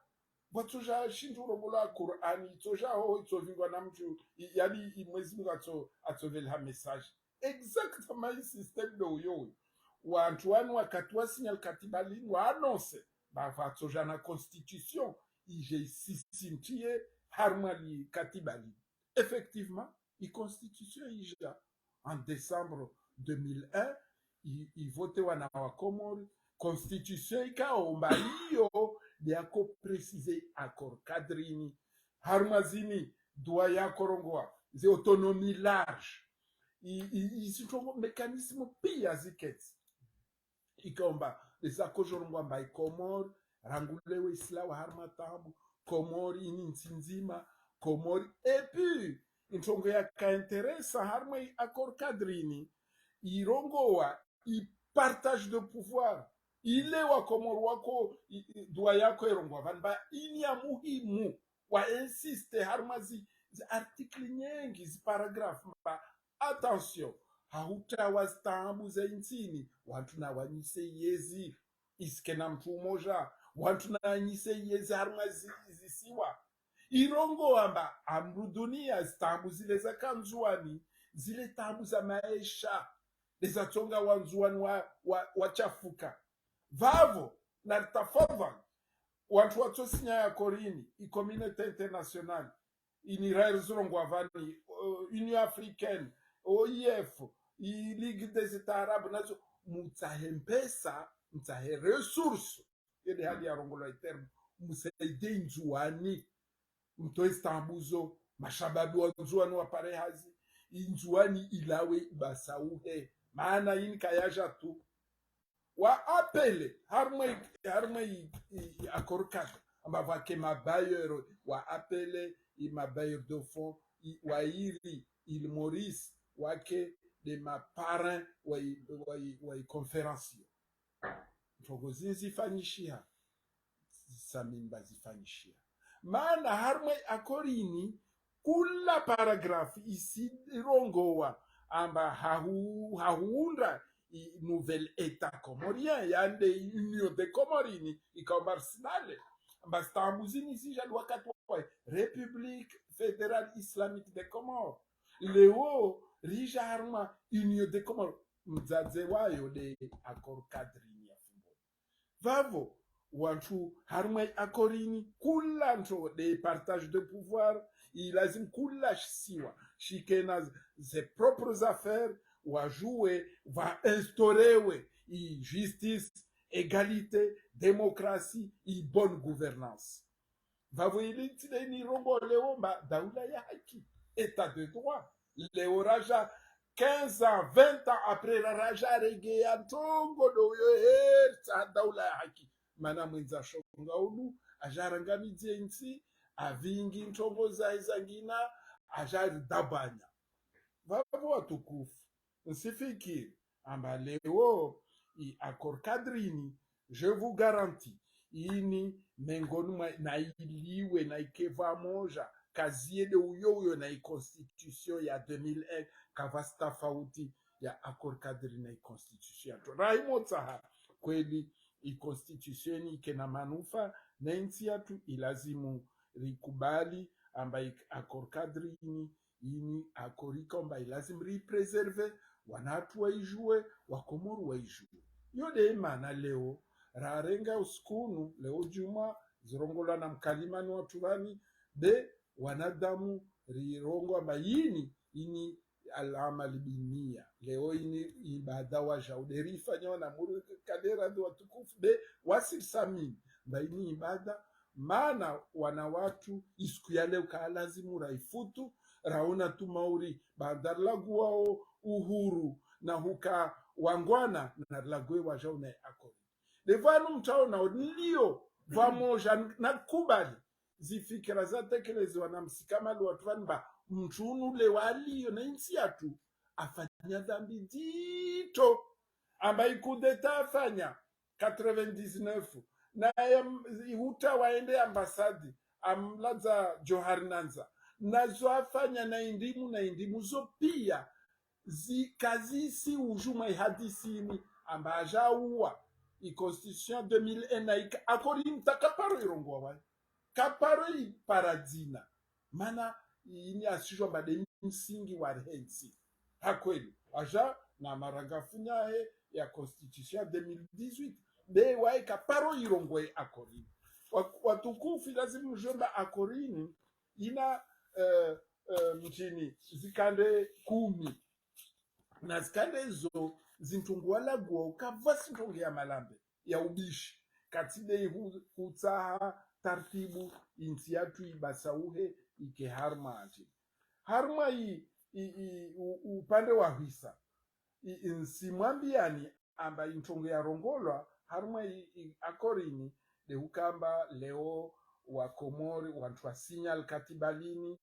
shinturongola Qur'ani tsoja ho tsovingwa na mtu yani mwezi mungu atsovelha message exactement système do yo wantu wanu wakati wasinyal katibali wa annonce bavatsoja na constitution ije sisintie harmali katibali effectivement i constitution ija en décembre 2001 i vote wana wa Komori constitution ikaomba hiyo yako préciser accord cadrini harmazini doit ya korongoa ze autonomie large isitongo mécanisme pia ziketi ikaomba lesakojorongwa mbai Komori rangulewe islawa harmatambu Komori ini nzinzima Komori et puis intongo ya kainteresa harma accord cadrini irongoa i partage de pouvoir ile wa Komoro wako dua yako erongwa vanba ini ya muhimu wa insiste harmazi article nyengi zi paragraph mba attention hauta wastambu za insini watu na wanyise yezi iskena mtu moja watu na wanyise yezi harmazi zisiwa irongo amba amrudunia stambu zile za kanzuani zile tambu za maisha leza tonga wanzuani wachafuka vavo na tafadhali watu watosinya ya korini i communauté internationale iniraire zurongwa vani Union africaine OIF i Ligue des États arabes nazo mutahempesa mutahe ressources yede hali ya rongola itermu musaide nzuani mto Istanbuzo mashababi wa nzuani wa parehazi inzuani ilawe basauhe maana ini kayaja tu wa apele harmai akorkat amba vake mabayeur wa apele i mabayeur de fond wa iri il Maurice wake de ma parrain wa conférencier ntogo zifanyishia samimba zifanyishia maana harmai akorini kula paragraph isi rongowa amba haunda nouvelle état comorien yande union de Comorini ikamarsinale amba stambuzini zija wakati wa république fédérale islamique de Comores leo rija harma unio de Comores mdzadze wayo de accord cadrini ya fumbo vavo wantu harma akorini kula nto de partage de pouvoir ilazim kula siwa shikena ses propres affaires wajue va instaurewe i justice égalité démocratie i bonne gouvernance vavo ilitide ni rongo leo mba daula ya haki état de droit leo raja 15 ans 20 ans après la raja regea ntongo do yo herta daula ya haki mana mwenza shonga ulu ajarangamidze nsi avingi ntongo zaizangina ajari dabanya vavo watukufu nsifikiri amba leo i accord cadrini je vous garantis ini mengoni na iliwe na ikeva moja kazie de uyo na constitution ya 2001 kavasta fauti ya accord cadrini na constitution ya raimo tsaha kweli i constitution ike na manufa na nchi yatu ilazimu rikubali amba accord cadrini ini akorika amba ilazimu ripreserve wanatu waijue wakomoru waijue yode imana leo rarenga uskunu leo juma zirongola na mkalimani watu vani de wanadamu rirongo amba ini alama libinia leo ini ibada wa jauderi fanya na muri kadera ndo watukufu de wasirsamini mba ini ibada maana wana watu isiku ya leo kaalazimu raifutu raona tu mauri bandar lagu wao uhuru na huka wangwana na lagwe wajao na akori devanu mtaona nilio vamoja na kubali zifikira zatekelezwa na msikamali watu vanba mtunu le walio na insi yatu afanya dhambi dito ambaye kudeta afanya 99 na ihuta waende ambasadi amlaza Johar Nanza nazo afanya na indimu zo pia zikazisi ujuma ihadisini ambaja uwa i constitution 2001 na akori mtakaparo irongwa wai kaparo i paradina mana ini asijwa bade msingi wa rensi hakweli aja na maragafunya ya constitution 2018 de wai kaparo irongwe akori watukufu lazima mjomba akorini ina mchini zikande 10 na zikande zo zintungwala gwa ukava sintonge ya malambe ya ubishi katide utsaha tartibu inti yatu ibasauhe ike harma ati harma upande wa hisa nsimwambiani amba intonge ya rongolwa harma akorini de ukamba leo wa Komori wantu wa signal katibalini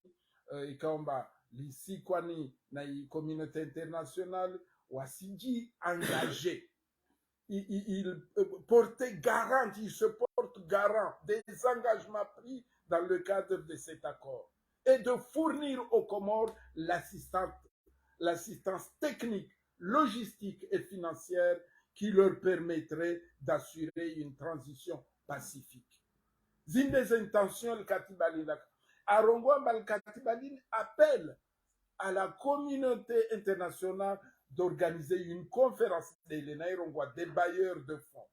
ikaomba lisikwani na communauté internationale wasiji engagé il portait garant, il se porte garant des engagements pris dans le cadre de cet accord et de fournir aux Comores l'assistance technique, logistique et financière qui leur permettrait d'assurer une transition pacifique. Zine des intentions, le Katibalin, Arongwamba le Katibalin appelle à la communauté internationale d'organiser une conférence des bailleurs de fonds.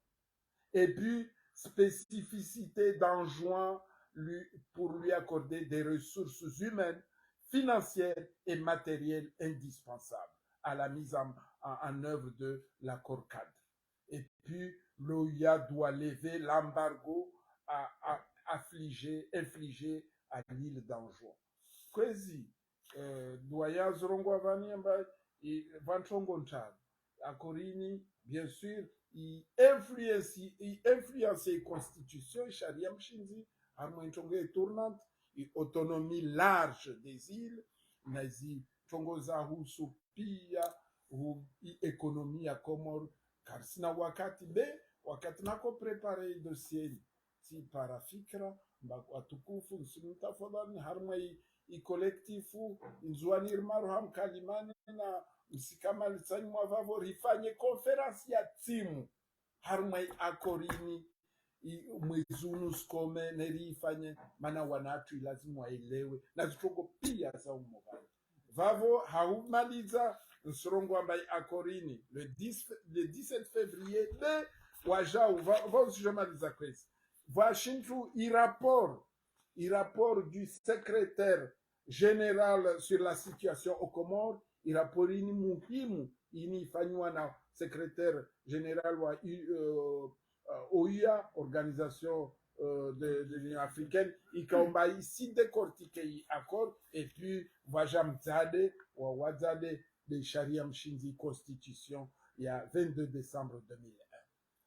Et puis, spécificité d'enjoint pour lui accorder des ressources humaines, financières et matérielles indispensables à la mise en œuvre de l'accord cadre. Et puis, l'OIA doit lever l'embargo infligé à l'île d'Anjouan. Kwezi, doya zorongo avani amba vanchongo ntado. Akorini, bien sûr, il influence les constitutions, charia mshinzi, harmo nchongo tournante, et autonomie large des îles, nazi chongo za husu pia, économie ya Komoro, car sina wakati nako prepare dossier si parafikra watukufu nsimutafadhani harma i kolektifu nzuanir maruham kalimani na msikamali tsanyi mwavavo rifanye konferansi ya timu harma i akorini mwezunu skome nerifanye mana wanatu lazima waelewe na zitongo pia za umogani vavo haumaliza nsrongo ambaye akorini le 17 février de wajau vosijomaliza kwezi vashintu rapport du secrétaire général sur la situation au Comores, iraporini muhimu inifanywa na secrétaire général wa OUA, organisation de l'Union africaine, ikaomba ici décortiquer i accord et puis wajamzade wa wazade de sharia mshinzi constitution ya 22 décembre 2001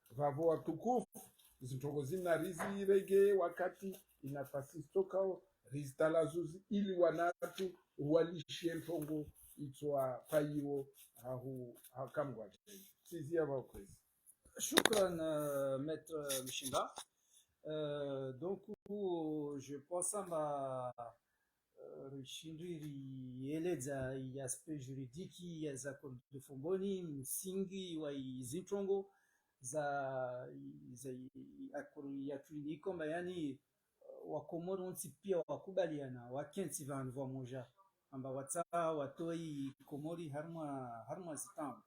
vavo watukufu zintongozi na rizi rege wakati inafasi stokao rizitalazuzi ili wanatu walishie mtongo itwa paiwo hakamgwa sizia vakwezi. Shukran, Maître Mshinga. Donc, je pense à rishindiri eleza i aspect juridique ya za de Fumboni, msingi wa izintongo za akuru ya tuiniko mayani wakomoro nti pia wakubaliana wakensi vanhu vamoja amba watsa watoi komori harma zitambo.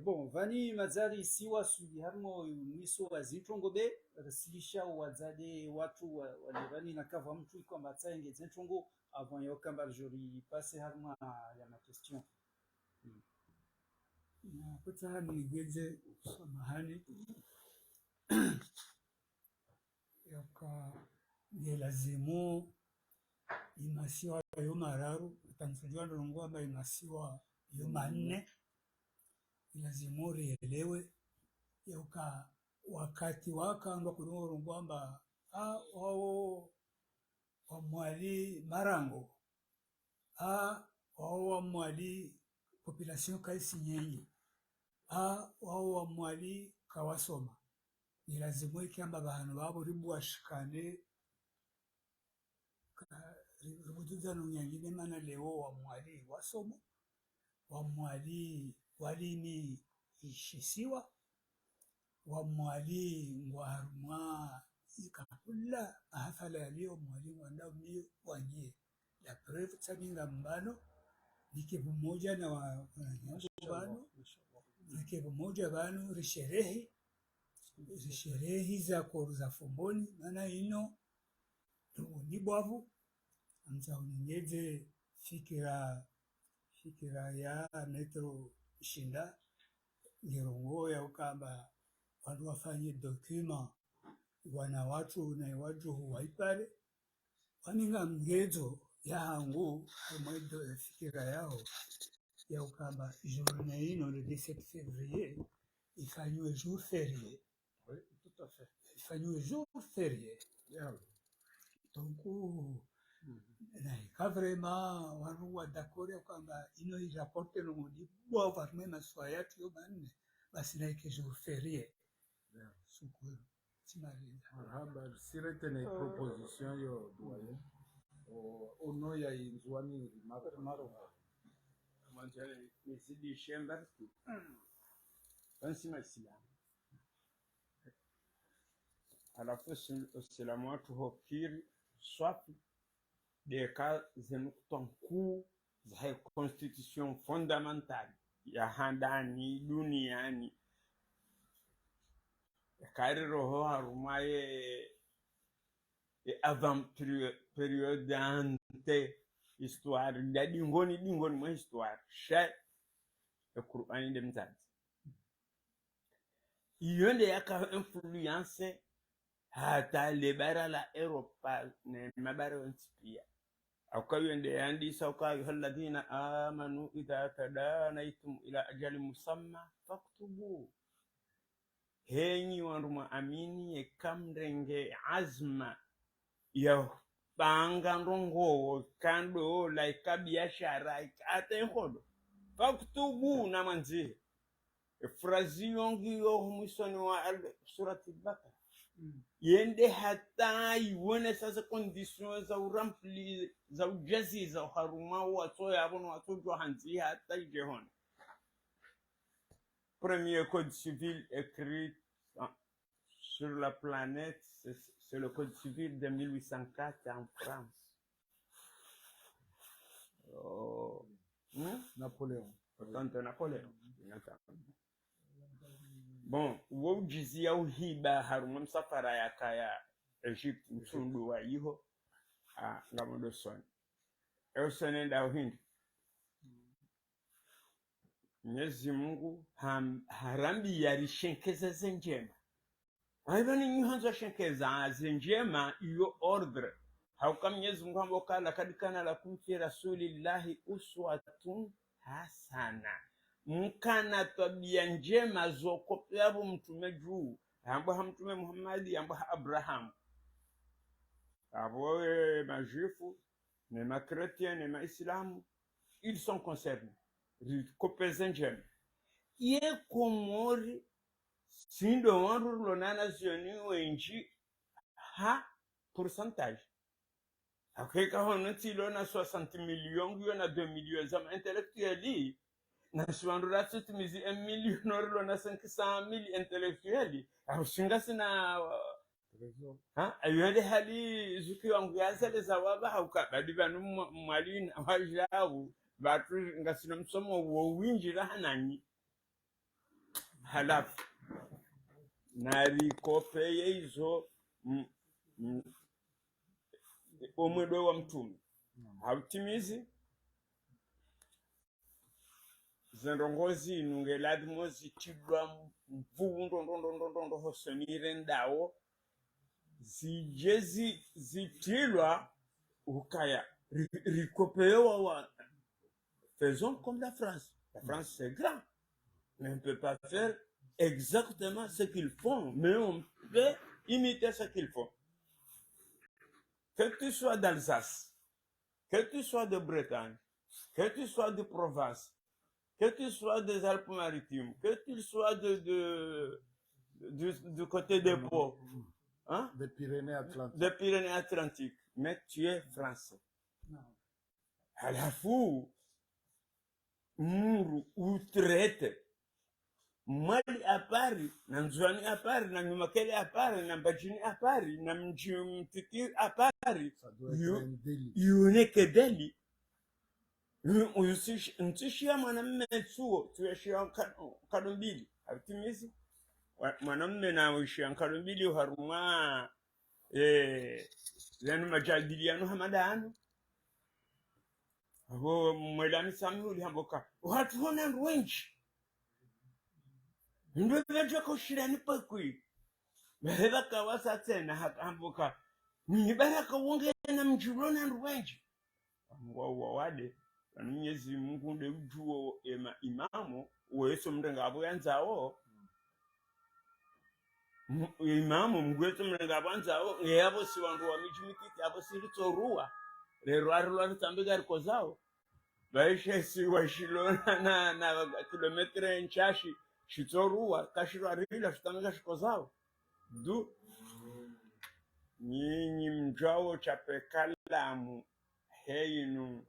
Bon, vani mazari siwa sudi harmo miso wa zintongo be rasilisha wazade watu walivani na kava mtu kwa matsaenge zintongo avant yo kamba jori passe harma ya ma question. Na kutsa nigeze samahani yaka ngelazimu imasiwa yo mararu tanzania ndongo amba imasiwa yo manne lazimu rielewe yauka wakati wakanga kunoro kwamba wao wamwali marango wao wamwali population kaisi nyenyi wao wamwali kawasoma ni lazimu ikamba bantu babo ribwashikane rubuduza nunyangine mana leo wamwali wasoma wamwali walini ishisiwa wamwali ngwarumwa ikakula ahafala yaliyo mwali wanda mio wanye la preuve tsaninga mbano nike bumoja na wanyango bano nike bumoja bano risherehi za koruza Fumboni mana ino ni bwavu amza unyeze fikira ya Metro Shinda ngirongo ya ukamba watu wafanye document wana watu na watu waipale waninga mgezo ya hangu mwedo fikira yao ya ukamba journée ino le 17 février ifanywe jour férié. Oui, tout à fait. Ifanywe jour férié. Yeah. Donc na ikavrema wanu wa dakore kwamba ino iraporte no mudi bwa varme maswa yatu yo banne basi na ike jour férié. Yeah. Sukuru timarinda Marhaba siretene proposition yo doyen ono ya inzwani maro manjale nisidi shemba bansima silamu alafu usilamu watu hokiri swapi deka zenukton kuu za constitution fondamentale ya handani duniani kari roho harumaye avant période ante histoire da dingoni mwa histoire sha Qur'ani de mzazi yonde yaka influence hata lebara la Europa na mabara ontipia akayonde yandisa akayu alladhina amanu idha tadanaytum ila ajali musamma faktubu henyi wanruma amini ekamrenge azma ya banga ndongo kando la ikabiashara ikatenhodo faktubu na manzi frazi yongi yo mwisoni wa surati Bakara yende hata iwone sasa conditions za urampli za ujazi za haruma wato yabona wato hanzi hata ijehon. Premier code civil écrit sur la planète, c'est le code civil de 1804 en France. Napoleon. Portanto, Napoleon. Bon, wo jizia uhiba haruma msafara ya kaya Egypt mtundu wa iho ngamodo son. Nda uhindi. Mwenyezi Mungu harambi yarishenkeza zenjema. Haibani nyuhanza shenkeza zenjema iyo ordre. Hauka Mwenyezi Mungu amboka lakad kana lakum fi rasulillahi uswatun hasana. Mkana tabia njema zokopyabu mtume juu. Amba mtume Muhammad, amba Abraham. Abo majufu, ne ma chrétien, ne ma islam, ils sont concernés. Kopeza njema. Ye komori sindo wanru lonana zioni wenji ha pourcentage. Akeka hono tilo na 60 millions yo na 2 millions zama intellectuels na suandura tutimizi 1 million orlo na 500,000 intellectuels arushinga sina ayende hali zuki wangu yazale zawaba haukabadi banu mwalini wajawu batu ngasina msomo wo winjira hanani halafu nari kopeye izo omwedo wa mtume hautimizi zendongozi nungeladimo zitibwa mvundo hosonire ndawo zijezi zitilwa ukaya rikopewa wa faisons comme la France. La France c'est grand, mais on ne peut pas faire exactement ce qu'ils font, mais on peut imiter ce qu'ils font. Que tu sois d'Alsace, que tu sois de Bretagne, que tu sois de Provence, que tu sois des Alpes-Maritimes, que tu sois du côté des Pau, hein? Des Pyrénées-Atlantiques. Des Pyrénées-Atlantiques, mais tu es français. À la fou, muru utrete, mali apari, na nzwani apari, na nyumakele apari, na mbajini apari, na mjimtiki apari, yuneke deli. Ntishia mwanamme tsuo, tuweshia kadumbili. Habitimizi? Mwanamme na wishia kadumbili uharuma zanu majadiliano hamadano. Abo mwelani sami uli hamboka. Watu hona wenji. Ndo vejo kushirani pakui. Beheba kawasa tena hamboka. Nibaraka wonge na mjurona wenji. Mwa wade. Mwenyezi Mungu nde ujuo imamu uweso mrenga abo yanzao. Imamu mgweso mrenga abo yanzao. Yabo si wandu wa mijimikiti abo siritoruwa. Lero arulwa tambiga rikozao. Baisha si washilona na kilometre nchashi shitoruwa kashirwa rila shitambiga shikozao. Du nyinyi mjao chapekalamu heinu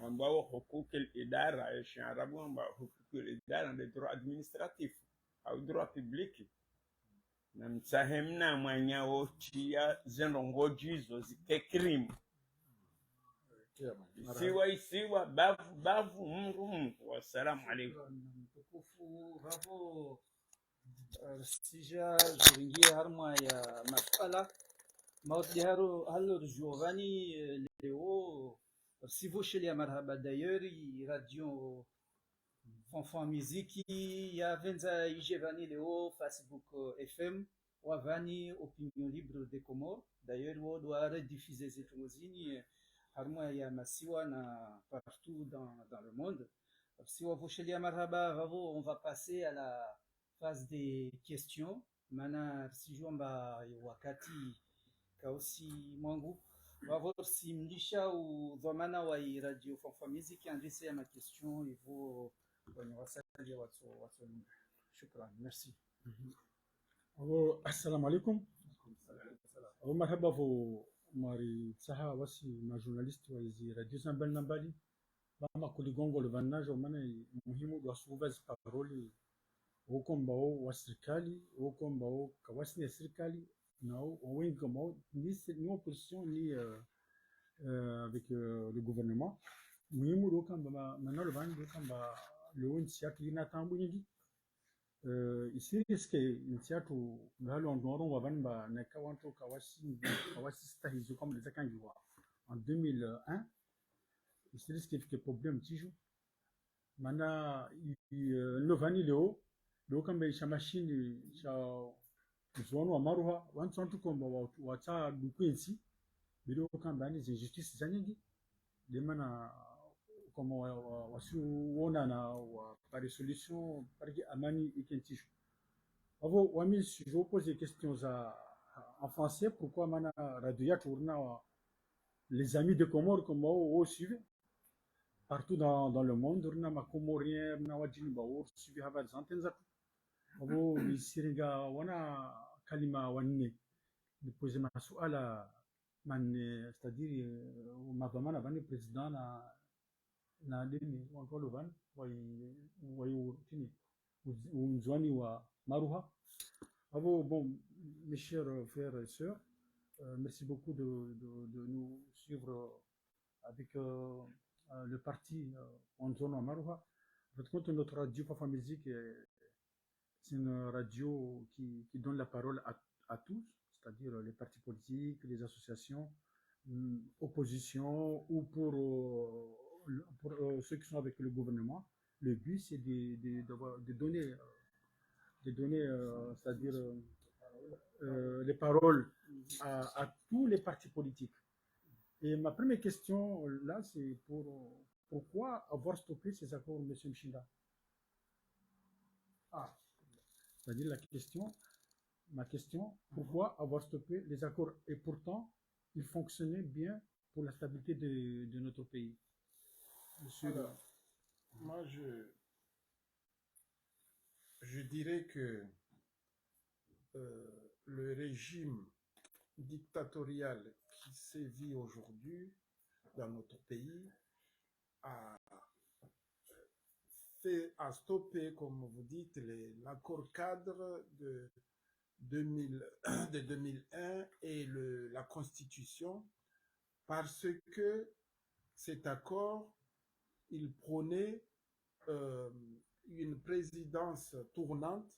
ambao hukuki al-idara ya Arabu ambao hukuki al-idara ndio droit administratif au droit public na msahemna mwanya wotia zenongojizo zikekrimu isiwa bavu mungu wassalamu alaykum mtukufu hapo sija juingia harma ya masala maudi halo Giovanni Leo si vous chez les marhaba d'ailleurs radio Fanfan Musique ya venza Giovanni Leo Facebook FM wavani opinion libre des Comores d'ailleurs on doit rediffuser cette musique harma ya masiwa na partout dans le monde. Si vous chez les marhaba on va passer à la phase des questions mana si jomba wakati kausi mwangu voir si mlisha ou dhamana wa radio Fanfan Musique andise ya ma question et vous wasalia watu shukran merci. Assalamu alaikum. Marhaba vo mari saha wasi ma journaliste wa hizi radio Sambal Nambali mama kuligongo luvanajo maana muhimu wa suvazi paroli huko mbao wa serikali huko mbao kawasi ya serikali na wengi kama ni opposition ni avec le gouvernement muhimu do kamba manalo bani do kamba leo nchi yake inatambu nyingi isiriske nchi yatu ngalo ndoro wa bani ba na kawanto kawasi stahizo comme les akangiwa en 2001 isiriske fike problem tiju mana novani leo kamba isha machine cha mzono wa maruha wantu komba wata dukwensi bilo kamba ni injustice za nyingi demana como wasiuona na wapare solution pariki amani ikentisho avo wami je pose des questions en français pourquoi mana radio ya tourna les amis de Comores comme au suivre partout dans le monde tourna ma comorien na wajini ba au suivre habari za antennes zatu avo isiringa wana kalima wanne de poser masuala man c'est-à-dire madhamana bani président na dini wantolo ban way tini unzwani wa maruha abo bon mes chers frères et sœurs merci beaucoup de nous suivre avec le parti Onzono wa maruha votre compte notre radio Fafa Musique c'est une radio qui donne la parole à tous, c'est-à-dire les partis politiques, les associations, opposition ou pour ceux qui sont avec le gouvernement. Le but, c'est de donner c'est-à-dire les paroles à tous les partis politiques. Et ma première question, là, c'est pourquoi avoir stoppé ces accords, M. Mchinda? C'est-à-dire ma question, pourquoi avoir stoppé les accords? Et pourtant, ils fonctionnaient bien pour la stabilité de notre pays. Monsieur. Alors, moi, je dirais que le régime dictatorial qui sévit aujourd'hui dans notre pays a stoppé, comme vous dites, l'accord cadre de 2001 et la Constitution, parce que cet accord, il prônait une présidence tournante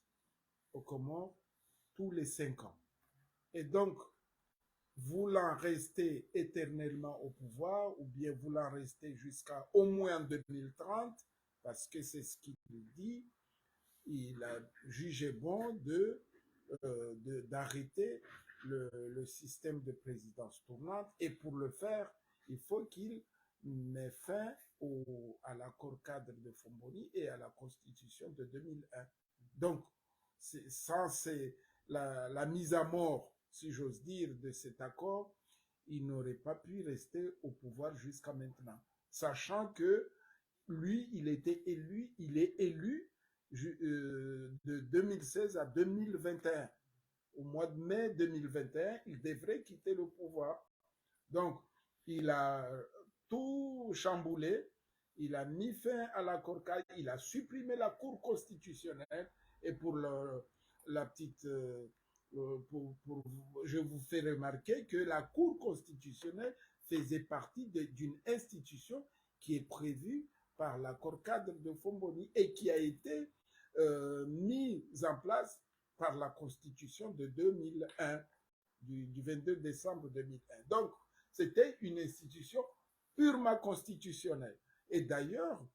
aux Comores tous les 5 ans. Et donc, voulant rester éternellement au pouvoir, ou bien voulant rester jusqu'à au moins 2030, parce que c'est ce qu'il dit, il a jugé bon d'arrêter le système de présidence tournante, et pour le faire, il faut qu'il met fin à l'accord cadre de Fomboni et à la Constitution de 2001. Donc, sans la mise à mort, si j'ose dire, de cet accord, il n'aurait pas pu rester au pouvoir jusqu'à maintenant, sachant que lui, il est élu de 2016 à 2021. Au mois de mai 2021, il devrait quitter le pouvoir. Donc, il a tout chamboulé, il a mis fin à l'accord cadre, il a supprimé la Cour constitutionnelle, et pour la petite... je vous fais remarquer que la Cour constitutionnelle faisait partie d'une institution qui est prévue par l'accord cadre de Fomboni et qui a été mise en place par la Constitution de 2001, du 22 décembre 2001. Donc, c'était une institution purement constitutionnelle. Et d'ailleurs,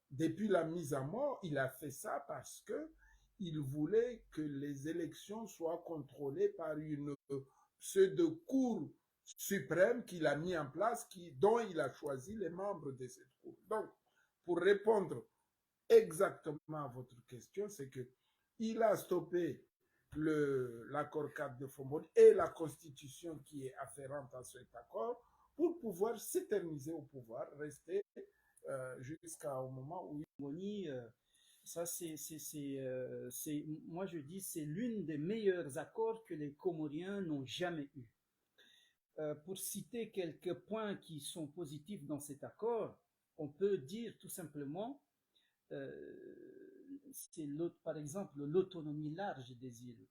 depuis la mise à mort, il a fait ça parce que il voulait que les élections soient contrôlées par une pseudo-cour suprême qu'il a mis en place, dont il a choisi les membres de cette cour. Donc, pour répondre exactement à votre question, c'est que il a stoppé l'accord cadre de Fomboni et la constitution qui est afférente à cet accord pour pouvoir s'éterniser au pouvoir, rester jusqu'au moment où ça, moi je dis, c'est l'une des meilleurs accords que les Comoriens n'ont jamais eu. Pour citer quelques points qui sont positifs dans cet accord, on peut dire tout simplement, c'est par exemple l'autonomie large des îles.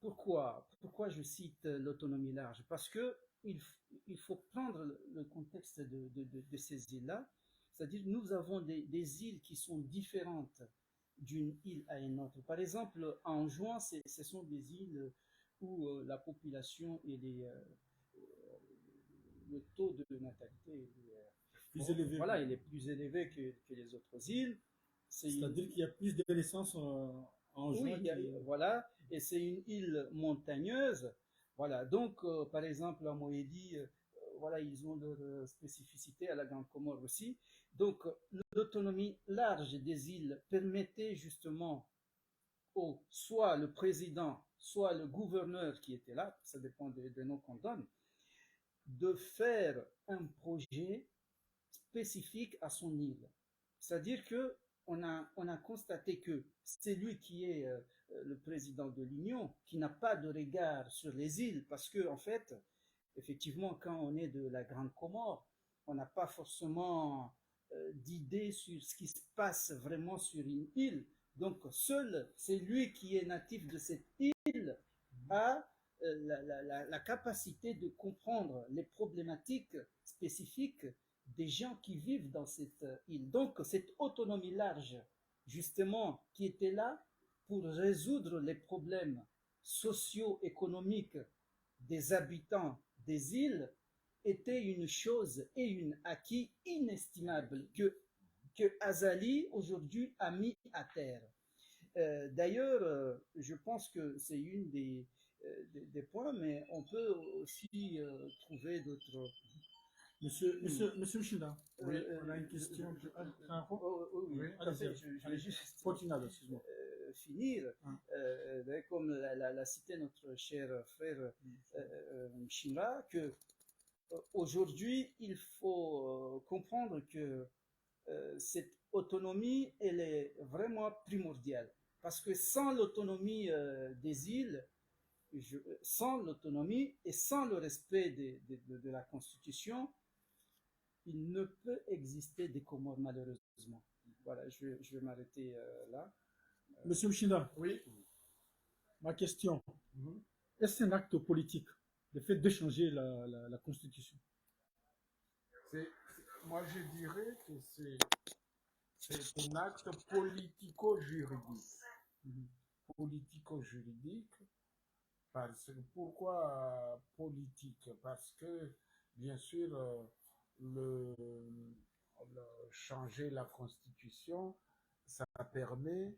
Pourquoi je cite l'autonomie large? Parce que il faut prendre le contexte de ces îles-là. C'est-à-dire nous avons des îles qui sont différentes d'une île à une autre. Par exemple, en juin, ce sont des îles où la population et le taux de natalité Plus élevé. voilà, il est plus élevé que les autres îles. C'est-à-dire qu'il y a plus de naissances en Oui, juin. voilà, et c'est une île montagneuse. Voilà, donc par exemple à Moélie, voilà, ils ont leur spécificité, à la Grande Comore aussi. Donc l'autonomie large des îles permettait justement soit le président, soit le gouverneur qui était là, ça dépend des noms qu'on donne, de faire un projet spécifique à son île. C'est-à-dire que on a constaté que c'est lui qui est le président de l'Union, qui n'a pas de regard sur les îles, parce que en fait, effectivement, quand on est de la Grande Comore, on n'a pas forcément d'idée sur ce qui se passe vraiment sur une île. Donc, seul, c'est lui qui est natif de cette île a la capacité de comprendre les problématiques spécifiques des gens qui vivent dans cette île. Donc, cette autonomie large, justement, qui était là pour résoudre les problèmes socio-économiques des habitants des îles, était une chose et un acquis inestimable que Azali, aujourd'hui, a mis à terre. D'ailleurs, je pense que c'est une des points, mais on peut aussi trouver d'autres... Monsieur Michinda, oui, on a une question. Oui, allez-y. je vais juste Excuse-moi. finir. Comme l'a cité notre cher frère Shinra, que aujourd'hui, il faut comprendre que cette autonomie, elle est vraiment primordiale. Parce que sans l'autonomie des îles, sans l'autonomie et sans le respect de la Constitution, il ne peut exister des Comores, malheureusement. Voilà, je vais m'arrêter là. Monsieur Michinda, Oui. ma question. Est-ce un acte politique, le fait de changer la Constitution? Moi, je dirais que c'est un acte politico-juridique. Politico-juridique. Pourquoi politique? Parce que, bien sûr, changer la Constitution, ça permet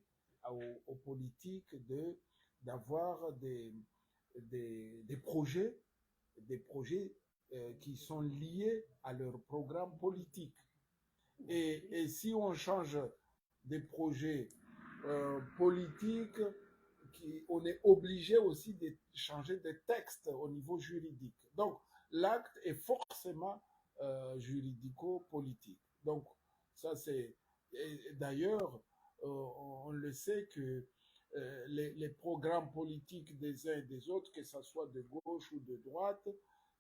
aux politiques d'avoir des projets qui sont liés à leur programme politique. Et si on change des projets politiques, on est obligé aussi de changer des textes au niveau juridique. Donc, l'acte est forcément juridico-politique. Donc, ça c'est... D'ailleurs, on le sait que les programmes politiques des uns et des autres, que ce soit de gauche ou de droite,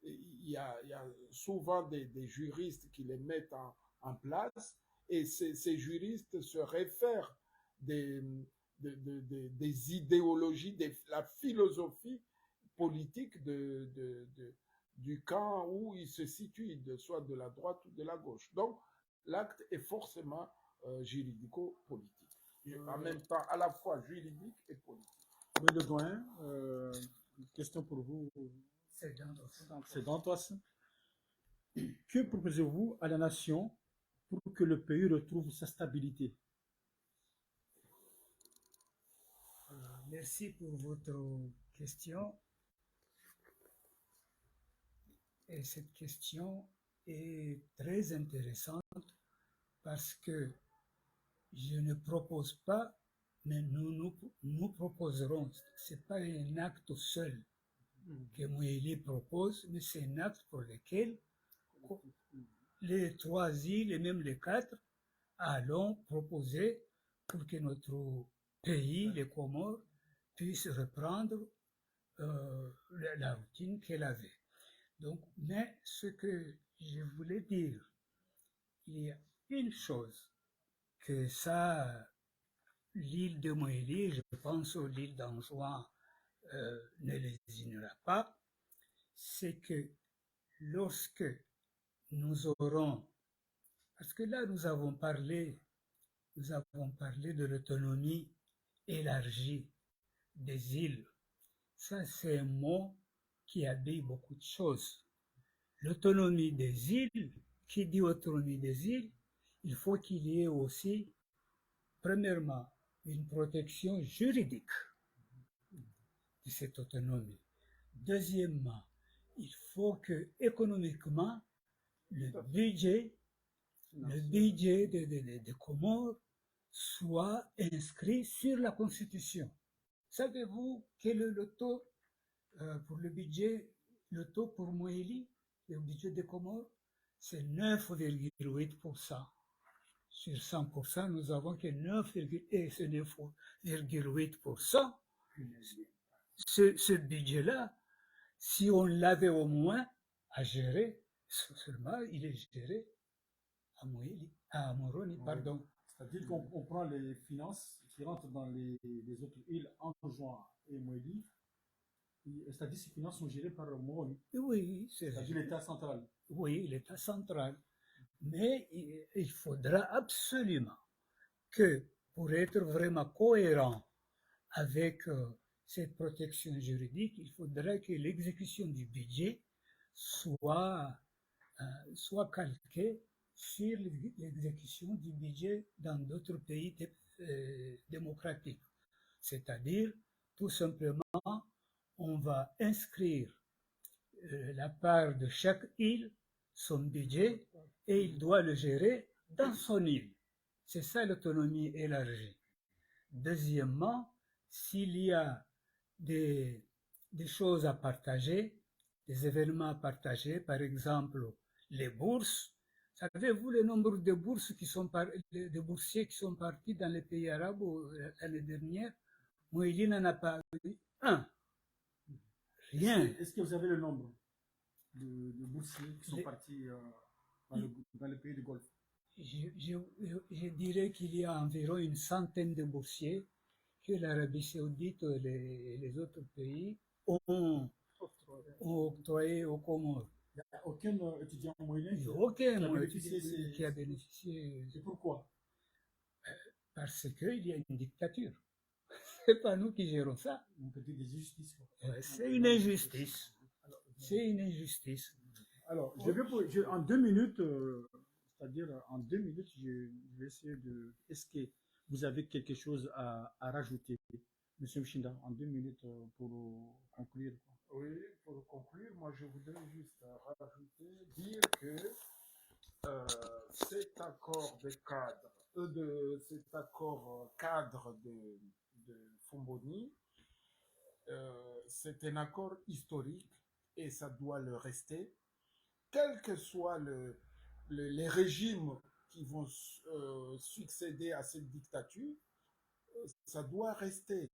il y a souvent des juristes qui les mettent en place, et ces juristes se réfèrent des idéologies, de la philosophie politique du camp où il se situe, soit de la droite ou de la gauche. Donc, l'acte est forcément juridico-politique. En même temps, à la fois juridique et politique. Oui, le doyen, question pour vous. C'est Dantos. Que proposez-vous à la nation pour que le pays retrouve sa stabilité? Merci pour votre question. Et cette question est très intéressante parce que je ne propose pas, mais nous proposerons. Ce n'est pas un acte seul que Moélie propose, mais c'est un acte pour lequel les 3 îles et même les 4 allons proposer pour que notre pays, les Comores, puisse reprendre la routine qu'elle avait. Donc, mais ce que je voulais dire, il y a une chose que ça, l'île de Moélie, je pense aux îles d'Anjouan, ne les ignorera pas, c'est que lorsque nous aurons Parce que là, nous avons parlé de l'autonomie élargie des îles. Ça, c'est un mot qui habille beaucoup de choses. L'autonomie des îles, qui dit autonomie des îles, il faut qu'il y ait aussi, premièrement, une protection juridique de cette autonomie. Deuxièmement, il faut que économiquement, le budget des Comores soit inscrit sur la Constitution. Savez-vous quel est le taux pour le budget, le taux pour Moélie, le budget des Comores? C'est 9,8%. Sur 100%, nous avons que 9,8%. Ce budget-là, si on l'avait au moins à gérer, seulement il est géré à Moroni, pardon. C'est-à-dire qu'on prend les finances qui rentrent dans les autres îles, Anjouan et Moélie, c'est-à-dire ces finances sont gérées par Moroni. Oui, c'est-à-dire l'État central. Oui, l'État central. Mais il faudra absolument que, pour être vraiment cohérent avec cette protection juridique, il faudra que l'exécution du budget soit calquée sur l'exécution du budget dans d'autres pays démocratiques. C'est-à-dire, tout simplement, on va inscrire la part de chaque île, son budget, et il doit le gérer dans son île. C'est ça l'autonomie élargie. Deuxièmement, s'il y a des choses à partager, des événements à partager, par exemple les bourses. Savez-vous le nombre de bourses de boursiers qui sont partis dans les pays arabes l'année dernière? Moélie n'en a pas eu un. Rien. Est-ce que vous avez le nombre de boursiers qui sont partis dans les pays du Golfe? Je dirais qu'il y a environ une centaine de boursiers que l'Arabie Saoudite et les autres pays ont octroyé aux Comores. Il n'y a aucun étudiant moyen qui a bénéficié. Et pourquoi? Parce qu'il y a une dictature. C'est pas nous qui gérons ça. On peut dire des injustices. C'est une injustice. C'est une injustice. Alors, en 2 minutes, c'est-à-dire en 2 minutes, je vais essayer de. Est-ce que vous avez quelque chose à rajouter, Monsieur Mchinda, en 2 minutes pour conclure? Oui, pour conclure, moi je voudrais juste rajouter, dire que cet accord de cadre, cet accord cadre de Fomboni, c'est un accord historique et ça doit le rester, quels que soient les régimes qui vont succéder à cette dictature, ça doit rester.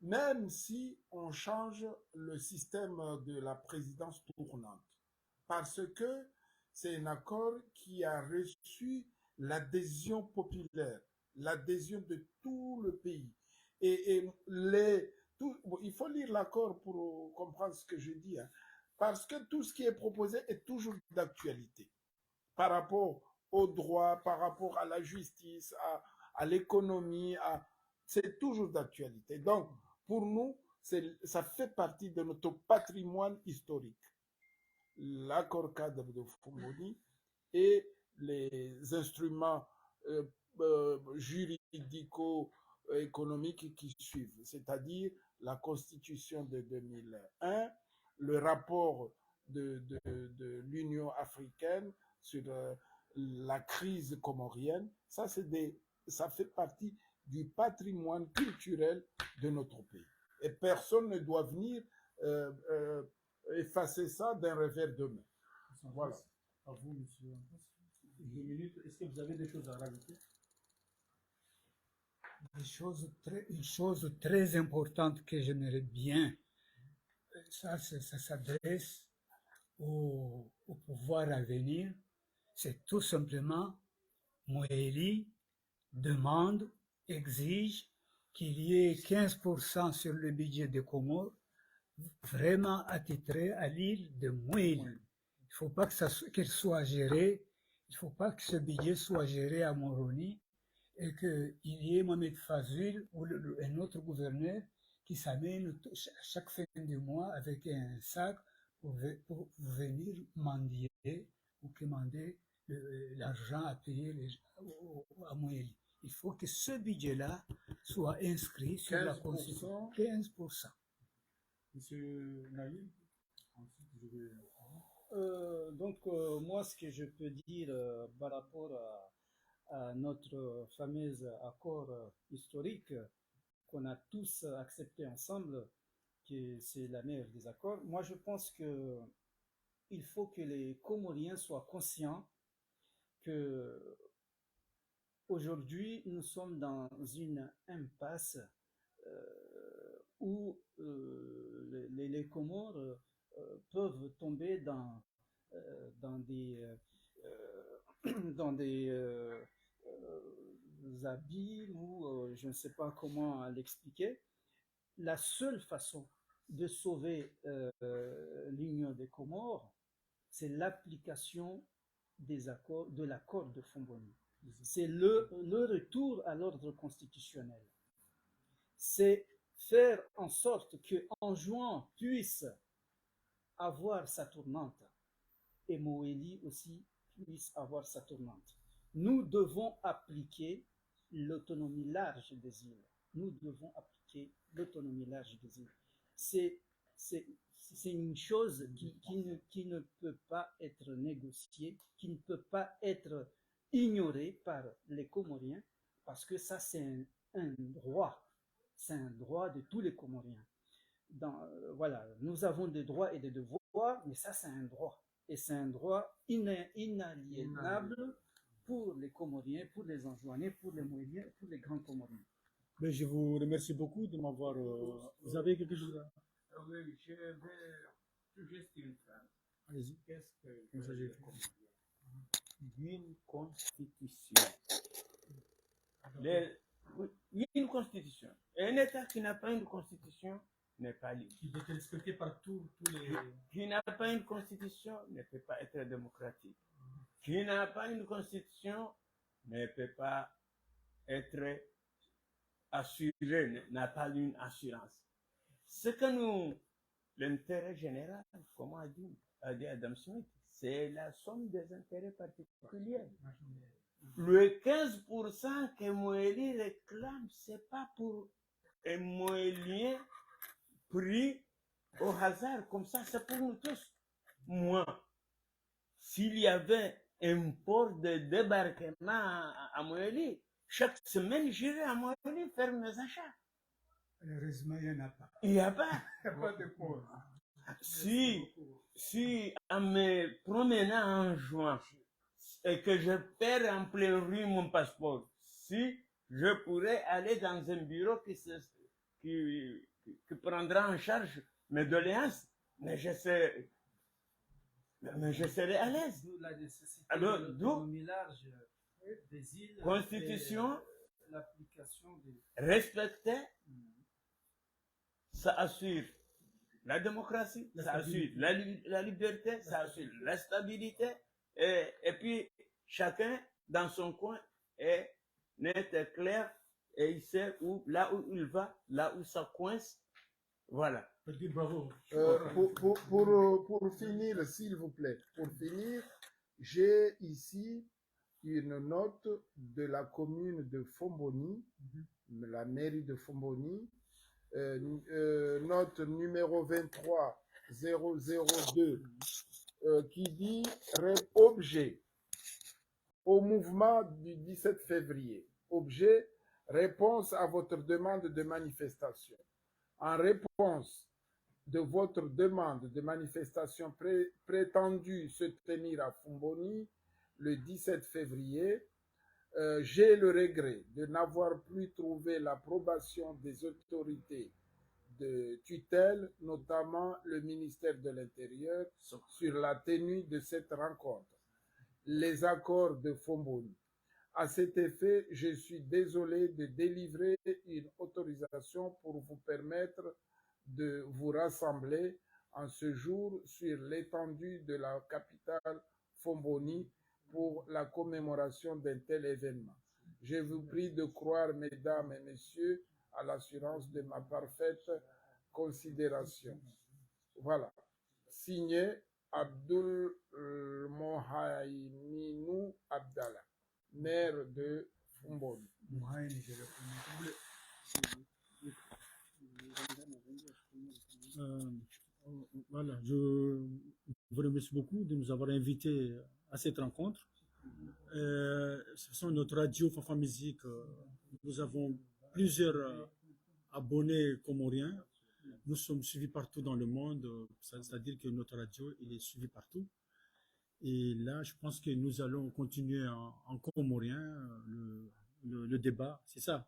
Même si on change le système de la présidence tournante. Parce que c'est un accord qui a reçu l'adhésion populaire, l'adhésion de tout le pays. Et il faut lire l'accord pour comprendre ce que je dis. Hein. Parce que tout ce qui est proposé est toujours d'actualité. Par rapport au droit, par rapport à la justice, à l'économie, c'est toujours d'actualité. Donc, pour nous, ça fait partie de notre patrimoine historique. L'accord cadre de Fomboni et les instruments juridico-économiques qui suivent, c'est-à-dire la Constitution de 2001, le rapport de l'Union africaine sur la crise comorienne. Ça fait partie du patrimoine culturel de notre pays. Et personne ne doit venir effacer ça d'un revers de main. Voilà. À vous, monsieur. 2 minutes. Est-ce que vous avez des choses à rajouter? Une chose très importante que j'aimerais bien, ça s'adresse au pouvoir à venir, c'est tout simplement Moélie demande, exige qu'il y ait 15% sur le budget des Comores vraiment attitré à l'île de Moélie. Il ne faut pas qu'elle soit gérée il ne faut pas que ce budget soit géré à Moroni et qu'il y ait Mohamed Fazil ou un autre gouverneur qui s'amène chaque fin du mois avec un sac pour venir mendier ou commander l'argent à payer à Moëli. Il faut que ce budget-là soit inscrit sur la Constitution. 15%. Monsieur Naïm, ensuite je vais... Moi, ce que je peux dire par rapport à notre fameux accord historique qu'on a tous accepté ensemble, que c'est la meilleure des accords, moi je pense que il faut que les Comoriens soient conscients que aujourd'hui nous sommes dans une impasse où les Comores peuvent tomber dans des abîmes ou je ne sais pas comment l'expliquer. La seule façon de sauver l'Union des Comores, c'est l'application des accords, de l'accord de Fomboni. C'est le retour à l'ordre constitutionnel. C'est faire en sorte que Anjouan puisse avoir sa tournante et Moélie aussi puisse avoir sa tournante. Nous devons appliquer l'autonomie large des îles. Nous devons appliquer l'autonomie large des îles. C'est une chose qui ne peut pas être négociée, qui ne peut pas être ignorée par les Comoriens, parce que ça, c'est un droit. C'est un droit de tous les Comoriens. Voilà, nous avons des droits et des devoirs, mais ça, c'est un droit. Et c'est un droit inaliénable pour les Comoriens, pour les Anjouanais, pour les Moéliens, pour les grands Comoriens. Mais je vous remercie beaucoup de m'avoir... Vous avez quelque chose à... Oui, je vais juste une phrase. Allez-y. Qu'est-ce que Il s'agit de quoi? D'une constitution. Une constitution. Un État qui n'a pas une constitution n'est pas libre. Qui doit être respecté par tous les... Qui n'a pas une constitution ne peut pas être démocratique. Qui n'a pas une constitution ne peut pas être assuré, n'a pas une assurance. Ce que nous, l'intérêt général, comme a dit Adam Smith, c'est la somme des intérêts particuliers. Le 15% que Moélie réclame, c'est pas pour un Moélien pris au hasard, comme ça, c'est pour nous tous. Moi, s'il y avait un port de débarquement à Moélie, chaque semaine, j'irais à Moélie faire mes achats. Heureusement, il n'y en a pas. Il n'y a pas. Il n'y a pas de pause. Si en me promenant en juin et que je perds en pleine rue mon passeport, si je pourrais aller dans un bureau qui prendra en charge mes doléances, mais je serai à l'aise. D'où la nécessité Alors, de l'autonomie large des îles. Constitution, l'application des... respecter, ça assure la démocratie, ça assure la liberté, ça assure la stabilité, et puis chacun dans son coin est net et clair et il sait là où il va, là où ça coince. Voilà. Bravo. Pour finir, s'il vous plaît, pour finir, j'ai ici une note de la commune de Fomboni, la mairie de Fomboni, note numéro 23002, qui dit objet au mouvement du 17 février. Objet, réponse à votre demande de manifestation. En réponse de votre demande de manifestation prétendue se tenir à Fomboni le 17 février, j'ai le regret de n'avoir plus trouvé l'approbation des autorités de tutelle, notamment le ministère de l'Intérieur, sur la tenue de cette rencontre. Les accords de Fomboni. À cet effet, je suis désolé de délivrer une autorisation pour vous permettre de vous rassembler en ce jour sur l'étendue de la capitale Fomboni pour la commémoration d'un tel événement. Je vous prie de croire, mesdames et messieurs, à l'assurance de ma parfaite considération. Voilà. Signé Abdul Mohaiminou Abdallah, maire de Fumboni. Voilà, je vous remercie beaucoup de nous avoir invités à cette rencontre. Ce sont notre radio Fafa Musique. Nous avons plusieurs abonnés comoriens. Nous sommes suivis partout dans le monde, c'est-à-dire que notre radio il est suivi partout. Et là, je pense que nous allons continuer en comorien le débat, c'est ça.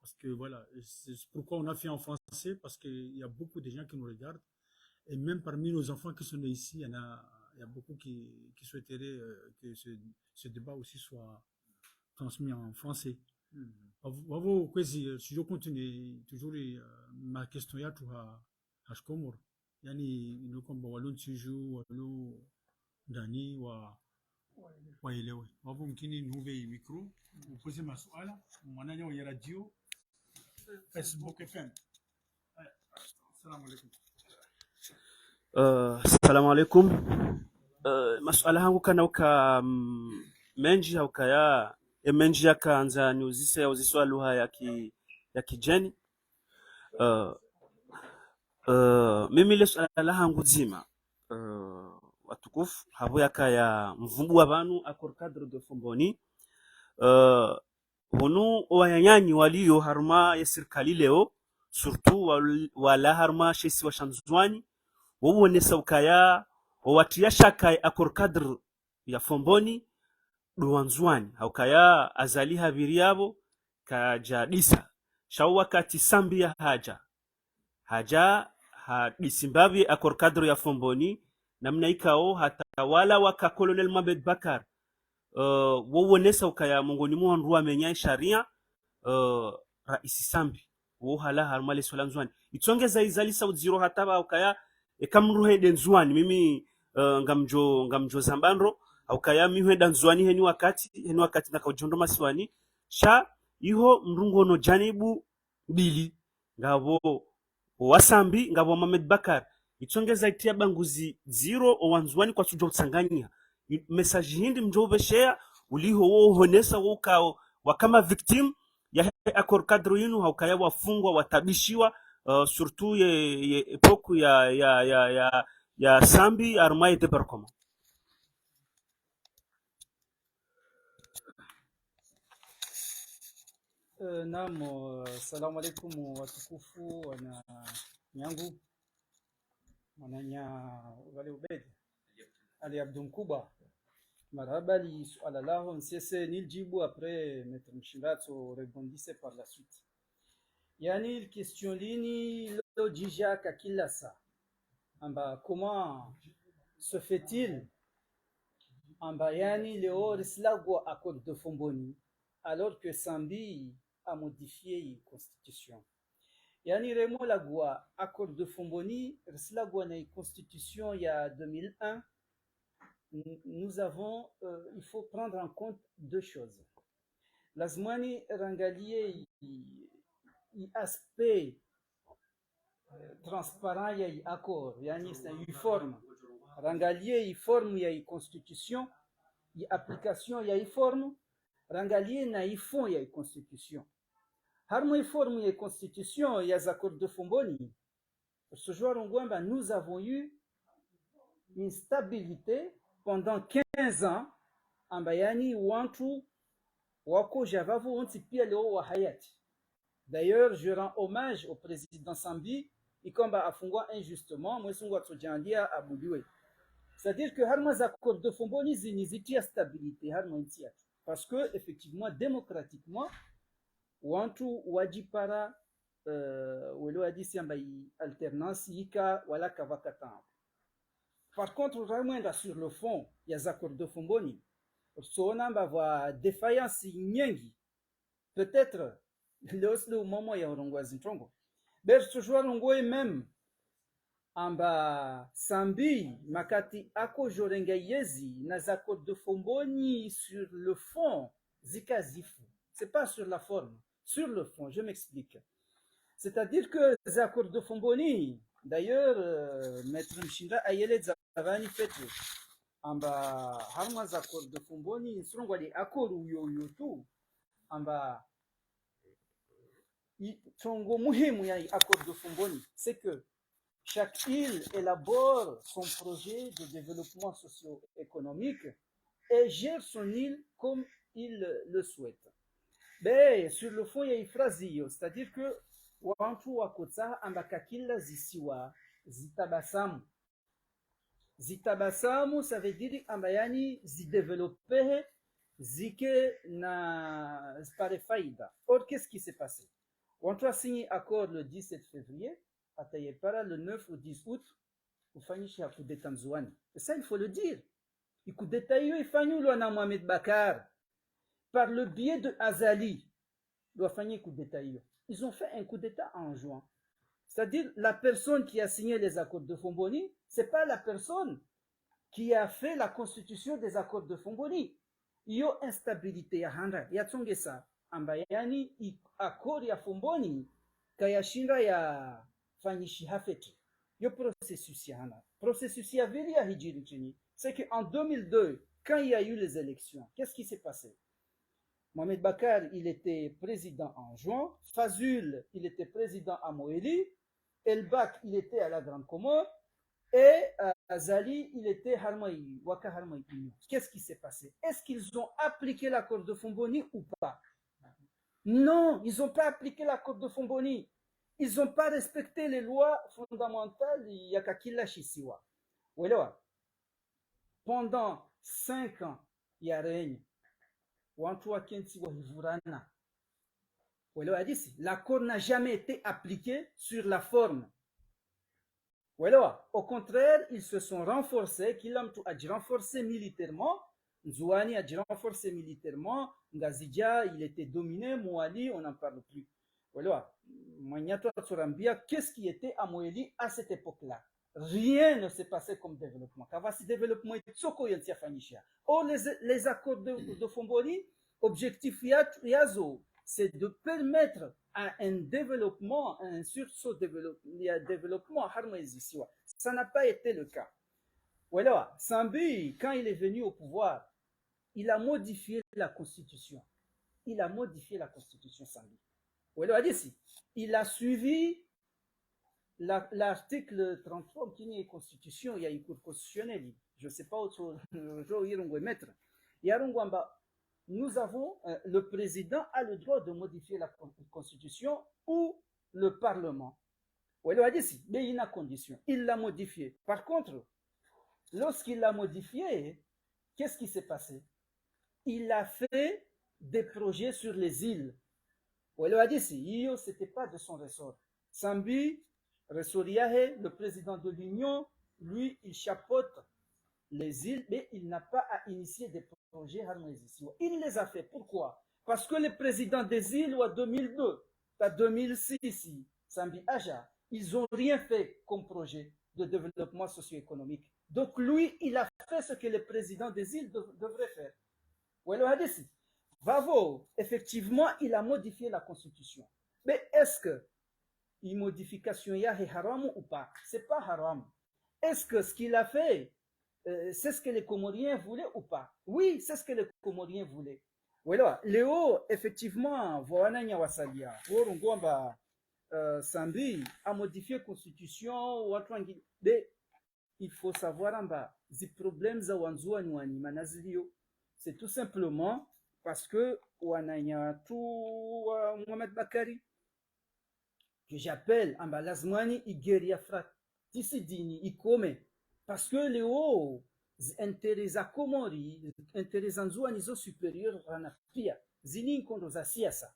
Parce que voilà, c'est pourquoi on a fait en français, parce qu'il y a beaucoup de gens qui nous regardent. Et même parmi nos enfants qui sont nés ici, il y a beaucoup qui souhaiteraient que ce débat aussi soit transmis en français. Bravo, Kwezi, si je continue, toujours ma question est à Hashkomor. Yani, nous comme Walon Tijou, Walon Dani, wa elewe. Bravo, mkini nouveau micro. Vous posez ma soala, mwananya wa radio, Facebook FM. Salam alaikum. Assalamu alaikum. Masuala hangu kana uka menji haukaya menji yakaanza ni uziswa lugha ya kijeni. Mimi ile swala hangu zima watukufu habo yakaya mvumbu wa banu akor cadre de Fumboni honu wayanyanyi walio harma ya serikali leo surtout wala harma shesi wa shanzwani wonesa ukaya watia shaka akor cadre ya Fumboni duwanzwani haukaya azali habiri yabo kajadisa shau wakati sambi ya haja disimbabi akor cadre ya Fumboni namna ikao hata wala waka Colonel Mohamed Bakar wonesa ukaya mongoni mwa ndua menya sharia raisi sambi wo hala harmale solanzwani itongeza izali saudziro hataba ukaya ekamruhe denzwani mimi ngamjo zambandro ukaya mihwe danzwani heni wakati na kaujondo masiwani sha iho mrungo no janibu bili ngabo wasambi ngabo Mohamed Bakar itongeza itia banguzi zero owanzwani kwa tujo tsanganya message hindi mjobe share uliho wo honesa wo kao wakama victim ya akor cadre yinu haukaya wafungwa watabishiwa surtout ye epoku ya sambi armai de barkoma. Naam, assalamu alaikum watukufu wana nyangu mwananya wale ubedi Ali Abdul Mkuba marhaba li suala lao nsese niljibu après maître Mshiratso rebondisse par la suite. Yani question lini lo jija kakilasa amba comment se fait-il amba yani leo rislagwa accord de Fumboni alors que Sambi a modifié la constitution. Yani remo lagwa accord de Fumboni rislagwa na constitution il y a 2001. Nous avons, il faut prendre en compte deux choses. Lazmani rangalie i aspect transparent ya i accord, yani c'est une forme. Rangalie i forme ya i constitution, i application ya i forme, rangalie na i fond ya i constitution. Harmo i forme ya i constitution ya accords de Fumboni. Ce jour nous avons eu une stabilité pendant 15 ans ambayani wantu wako javavu onti pia leo wa hayati. D'ailleurs, je rends hommage au président Sambi ikomba afungwa injustement mwesungu atsojandia abuliwe. C'est-à-dire que harma za accord de Fumboni zinizitia stabilité harma intia parce que effectivement démocratiquement wantu wajipara welo adisi ambayi alternance yika wala kavakatan. Par contre, vraiment sur le fond, il y a des accords de Fumboni. On a des défaillances nyengi. Peut-être, le moment il y a un rongoise trongo. Mais ce jour, on même amba sambi makati ako jorenga yezi na accords de Fomboni sur le fond zikazifu. C'est pas sur la forme, sur le fond, je m'explique. C'est-à-dire que les accords de Fomboni, d'ailleurs, Maître Mshinda ayele zavani fetu amba harma za accords de Fomboni srongo ali accord uyo tu amba tongo muhimu ya accord de Fomboni, c'est que chaque île élabore son projet de développement socio-économique et gère son île comme il le souhaite. Mais sur le fond, il y a une phrase, c'est-à-dire que wantu wakotsa ambakakila zisiwa zitabasamu. Zitabasamu, ça veut dire ambayani zidévelopper zike na pare faïda. Or, qu'est-ce qui s'est passé? Wantu a signé accord le 17 février, Atayepara le 9 ou 10 août, ufanyisha coup d'état Mzouani. Et ça, il faut le dire. Le coup d'état il fanyu na Mohamed Bakar par le biais de Azali. Coup d'état. Ils ont fait un coup d'état en juin. C'est-à-dire, la personne qui a signé les accords de Fomboni, c'est pas la personne qui a fait la constitution des accords de Fomboni. Il y a instabilité ya handa, ya tsongesa, ambayani accord ya Fomboni, kayashinda ya fanyishi hafeti. Yo processus ya hana. Processus ya vili ya hijiri chini. C'est qu'en 2002, quand il y a eu les élections, qu'est-ce qui s'est passé? Mohamed Bakar, il était président en juin. Fazul, il était président à Moéli. Elbak, il était à la Grande Comore. Et Azali, il était Harmaï, Waka Harmaï. Qu'est-ce qui s'est passé? Est-ce qu'ils ont appliqué l'accord de Fomboni ou pas? Non, ils n'ont pas appliqué l'accord de Fomboni. Ils n'ont pas respecté les lois fondamentales Yakakila Shisiwa. Pendant 5 ans, il y a règne. L'accord n'a jamais été appliqué sur la forme. Au contraire, ils se sont renforcés, Kilamtu a renforcé militairement, Nzouani a renforcé militairement, Ngazidja, il était dominé, Mouali, on n'en parle plus. Qu'est-ce qui était à Mouali à cette époque-là? Rien ne s'est passé comme développement. Or, les accords de Fomboni, objectif Yazo, c'est de permettre à un développement, un sursaut développement harmonisé. Ça n'a pas été le cas. Voilà, Sambi, quand il est venu au pouvoir, il a modifié la constitution. Il a modifié la constitution, Sambi. Voilà, il a suivi l'article 33 qui est la constitution, il y a une cour constitutionnelle. Je ne sais pas où je mettre. Nous avons, le président a le droit de modifier la constitution ou le parlement. Mais il y a une condition. Il l'a modifié. Par contre, lorsqu'il l'a modifié, qu'est-ce qui s'est passé? Il a fait des projets sur les îles. Ce n'était pas de son ressort. Sambi, Ressoriahe, le président de l'Union, lui, il chapeaute les îles, mais il n'a pas à initier des projets harmonisés. Il les a fait. Pourquoi? Parce que les présidents des îles, en 2002, à 2006, Sambi Aja, ils n'ont rien fait comme projet de développement socio-économique. Donc lui, il a fait ce que les présidents des îles devraient faire. Vavo, effectivement, il a modifié la constitution. Mais est-ce que une modification est haram ou pas? C'est pas haram. Est-ce que ce qu'il a fait, c'est ce que les Comoriens voulaient ou pas? Oui, c'est ce que les Comoriens voulaient. Voilà, Léo, effectivement, Sambi a modifié la constitution, mais il faut savoir les problèmes c'est tout simplement parce que Mohamed Bakari, que j'appelle Lazmani Igeria Fratisidini Ikome, parce que les hauts intérêts à Komori, intérêts en Zouanizo supérieur à Pia, Zini Kondoza Siasa.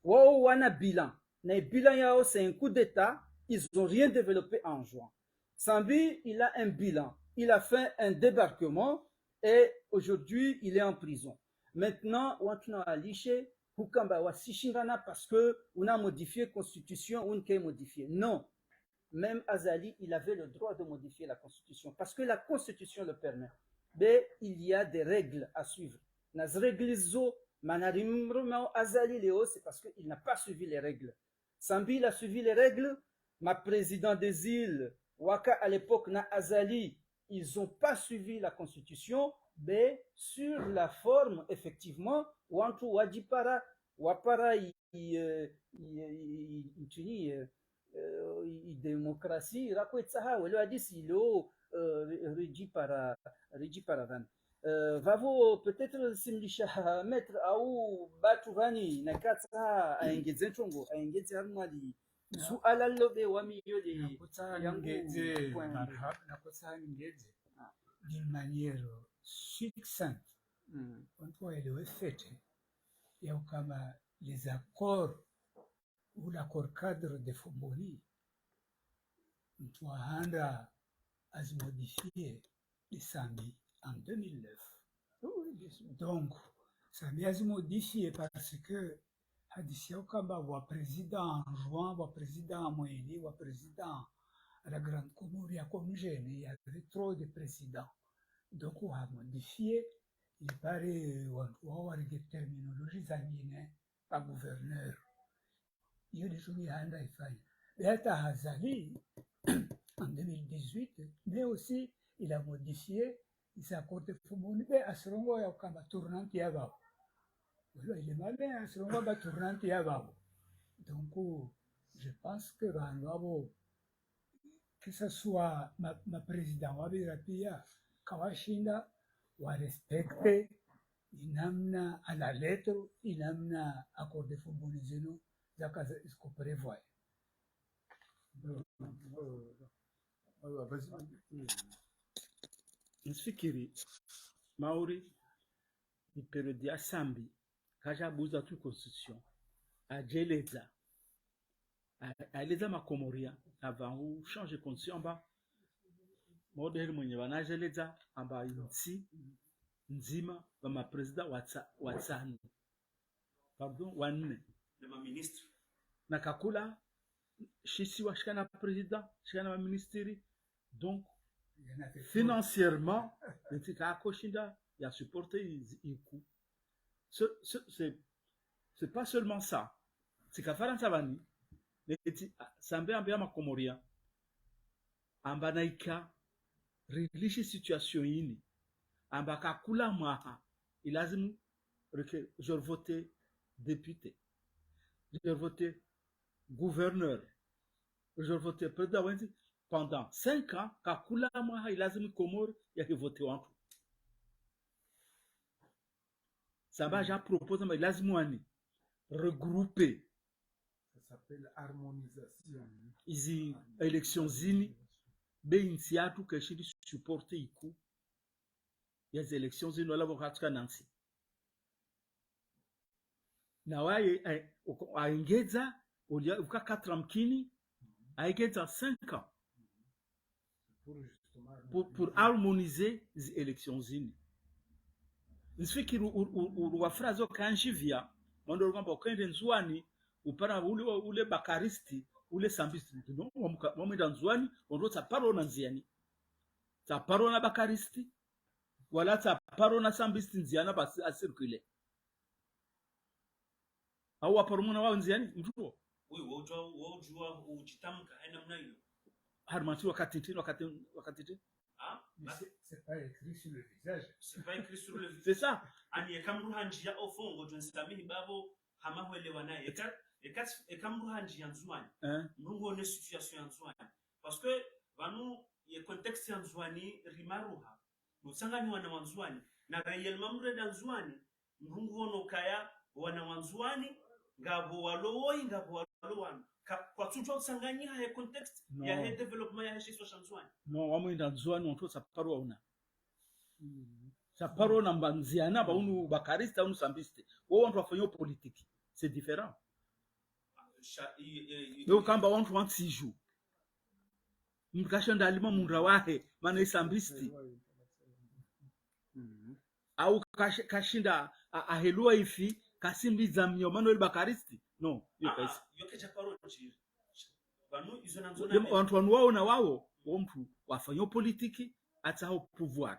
Wow, wana bilan. Na bilan yao, c'est un coup d'état, ils n'ont rien développé en juin. Sambi, il a un bilan. Il a fait un débarquement et aujourd'hui, il est en prison. Maintenant, on a liché. Parce que on a modifié la constitution, on a modifié. Non. même Azali, il avait le droit de modifier la Constitution, parce que la Constitution le permet. Mais il y a des règles à suivre. Nas règles zo, manarimrumao Azali Léo, c'est parce qu'il n'a pas suivi les règles. Sambil a suivi les règles, ma président des îles, Waka à l'époque, na Azali, ils n'ont pas suivi la Constitution, mais sur la forme, effectivement, Wantu Wajipara, Wapara, démocratie, Rakwetsaha, ou le hadith, il est régi par Van. Vavo, peut-être, Simlisha, mettre Aou Batuvani, Nakatsa, a engagé Chongo, a engagé Armali. Suala lobe wa milieu de d'une manière succincte. Quand on est le fait, il y a comme les accords ou l'accord cadre de Fomboni, on doit rendre à se modifier les Sambi en 2009. Donc, Sambi a se modifié parce que hadisia kamba wa président en juin, wa président en moyenne, wa président à la grande Comore, comme jeune, il y avait trop de présidents. Donc on a modifié, il paraît on a des terminologies zamines par gouverneur. Il y a des choses qui ont été faites. Béata Hazali, en 2018, mais aussi il a modifié, il s'est accordé pour mon idée à ce moment-là, il y a comme un tournant qui est là. Il est malin, c'est un peu tournant qui est là. Donc, je pense que que ce soit ma présidente Wabirapia, Kawashinda, va respecter, il amène à la lettre, il amène à accorder pour Bonizeno, ce qu'on prévoit. Nsifikiri Maori ni periodi ya Sambi kajabuza tu constitution ajeleza makomoria avant ou changer constitution ba modèle mwenye wanajeleza amba insi nzima ba ma president watsani pardon wanne na ma ministre na kakula shisi washikana president shikana ma ministeri donc financièrement il a supporté Iku. C'est pas seulement ça. C'est qu'à faire un savani, Sambe ambia makomoria, ambanaika, réglishi situation yini, ambaka kula maha, il a dit, je voté député, je voté gouverneur, je voté président. Pendant 5 ans, Kakula Maha Ilazimi Komor, il a voté en tout. Ça va, j'ai proposé, mais Ilazimouani, regrouper. Ça s'appelle harmonisation. Ici, élections zini, Beinsiatu, que je suis supporté Iku. Il y a des élections zini, on l'a vu Nancy. Nawaye, a Ingeza, il y a 4 ans, a Ingeza 5 ans. Pour harmoniser les élections zini. Nsifikiri wafrazo kanjivia wando kwamba ukaende nzwani upana ule bakaristi ule sambisti no mwenda nzwani wando tsaparo na nziani tsaparo na bakaristi wala tsaparo na sambisti nziana basi asirkule au waparumuna wao nziani mtuo wewe wojua ujitamka aina mna hiyo harmati wakati ah c'est pas écrit sur le visage. C'est pas écrit sur le visage. C'est ça. Ani ekamruha njia ofongo jonsamihi babo hamahwelewa naye ekamruha njia nzwani mrungo ne situation nzwani parce que vanu ye contexte nzwani rimaruha musangani wana wanzwani na réellement mreda nzwani mrungo no kaya wana wanzwani ngabo walowoi ngabo walowani kwa tujo sanganya ya context ya he development ya he chanzwani no wamwenda nzwani onto saparo una saparo na mbanziana ba unu bakarista unu sambiste wo wantu wafanya politique c'est différent yo kamba wantu wantsiju mkashanda alima mundra wahe mana isambiste au kashinda ahelua ifi kasimbiza mnyo manuel bakaristi no yo kaisi yoke chaparo chiri Banu izo na nzona watu wao na wao mtu wafanya politiki hata au pouvoir.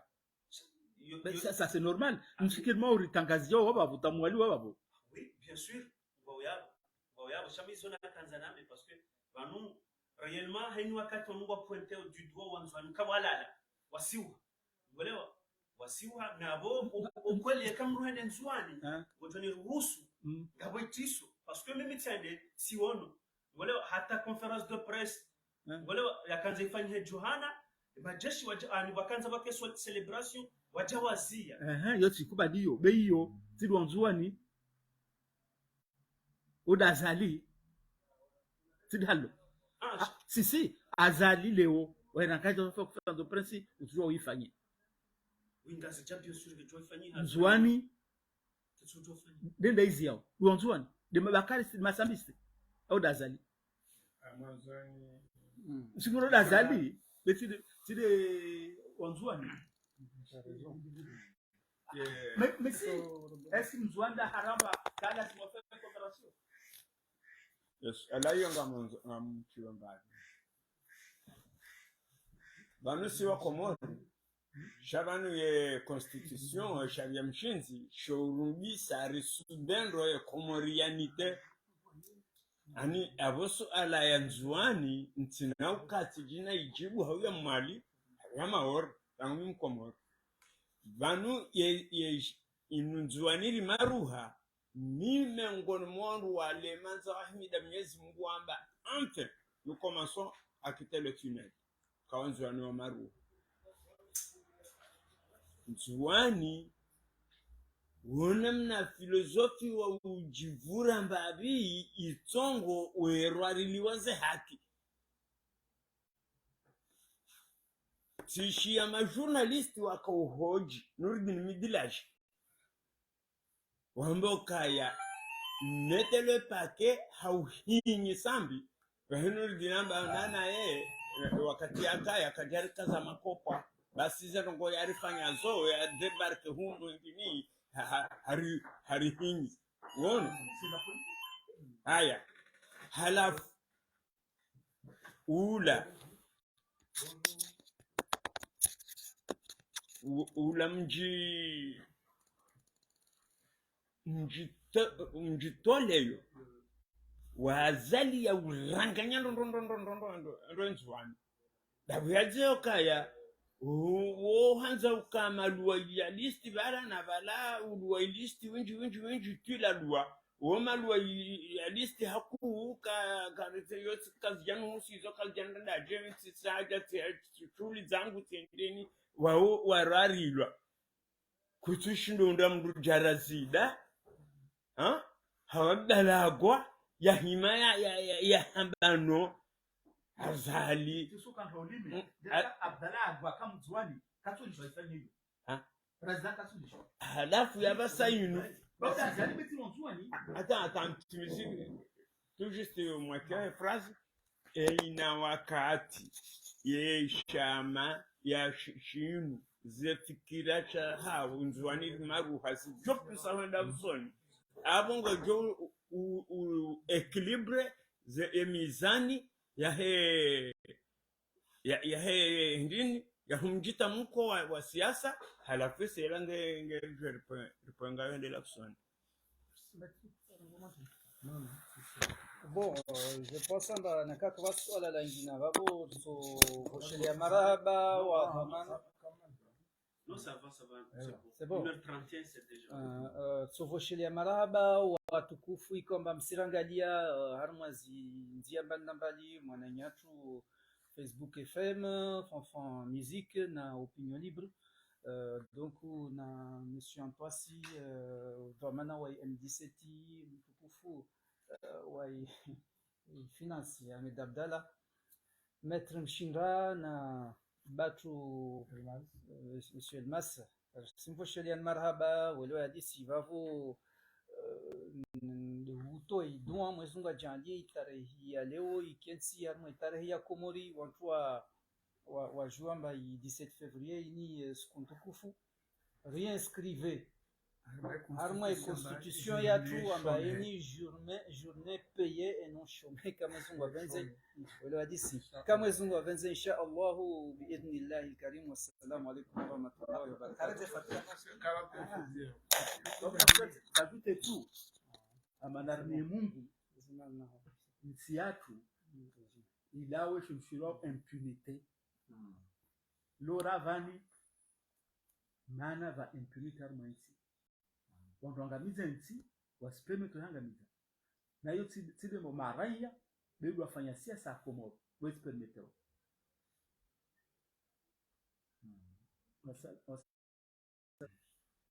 Ça c'est normal. Mfikiri mauri tangazi yao baba butamwali baba. Oui, bien sûr. Wao chama izo na kanzana mais parce que banu réellement haini wakati wanungwa pointer du doigt wanzwani kama walala wasiwa. Unaelewa? Wasiwa nabo ukweli kama ruhende nzwani wotoni ruhusu ngabo itiso parce que mimi tsende siwono. Unaelewa hata conference de presse unaelewa yakanza ifanywe Johana bajeshi wajani wakanza bake celebration wajawazia yoti kubadiyo beiyo tidwa nzwani udazali tidhalo si azali leo wanakaja kwa conference de presse utujua uifanye wingazi bien sûr que tu ifanye nzwani denda hizi yao nzwani de mabakari masambiste au dazali amazoni siguro dazali tide wanzwani mais si est-ce que mzwanda haramba kala si wafanya coopération yes alayo ngamchiwa mbali banu si wa Komori shabanu ye constitution shabya mshinzi shorubisa risudendo ye komorianite ani aboso ala ya nzwani ntina ukati jina ijibu hauya mali ya maor tangu mkomori banu ye inunzwani maruha mime ngoni mwandu wale manza wahimida Mwenyezi Mungu amba ante nous commençons à quitter le tunnel kwa nzwani wa maruha nzwani wona mna filosofi wa ujivura mbabi itongo werwariliwaze haki tishi ya majournalisti wakauhoji Nurdin Midilaji wambokaya mete le paquet hauhinyi sambi Nurdin amba nana wakati akaya kajarika za makopa basi zetu ngo yarifanya zo ya debarke hundu ngini hari hinyi uone haya halafu ula mjitoleyo wazali ya uranganya ndo nzwani dabuyaje kaya hanza ukama lua ya listi bara na bala lua listi winji tila lua woma lua ya listi haku karete yote kazi yanu usizo kazi yanu da jemisi saja tuli zangu tendeni wao wararilwa kutushindo ndamdu jarazida hawabdalagwa ya himaya ya hambano azali tusuka ndolimi abdala agwa kama mzwani katulishwa ifanye hiyo president katulishwa halafu ya basayinu basi azali beti mzwani attends tout juste moitié phrase ina wakati ye shama ya shinu zefikira cha hao nzwani maruha si jopu sawenda usoni abongo jo equilibre ze emizani ya ndini ya humjita mko wa siasa halafu sera nge riponga yende la kusoni. Bon, je pense amba nakaka swala la ingina babo so voshelia maraba wa hamana. Non, ça va. C'est bon. 1h31, c'est déjà. So voshelia maraba wa tukufu ikomba msirangalia harmwazi ndia banda mbali mwananyatu Facebook FM, Fanfan Musique na Opinion Libre. Donc na Monsieur Antoisi Dwamana wa M17 mtukufu wa finance Ahmed Abdallah Maître Mshinra na Batu Monsieur Elmas simfoshelian marhaba wale hadisi vavo huto idua mwezi wa Januari tarehe ya leo ikiensi ya tarehe ya Komori watu wa juamba 17 février ini siku tukufu réinscrivez harma constitution yatu ambaye ni journée payée et non chômée kama zungu avenze wale hadisi kama zungu avenze insha Allah biidhnillah alkarim. Wassalamu alaykum wa rahmatullahi wa barakatuh. Kavite tu amanarne Mungu nchi yatu ilawe shumshiro impunité lora vani mana va impunité harma nchi wantu angamiza nchi wasipeme tuhangamiza na hiyo tide mo maraia bedu wafanya siasa Komoro wezi permeteo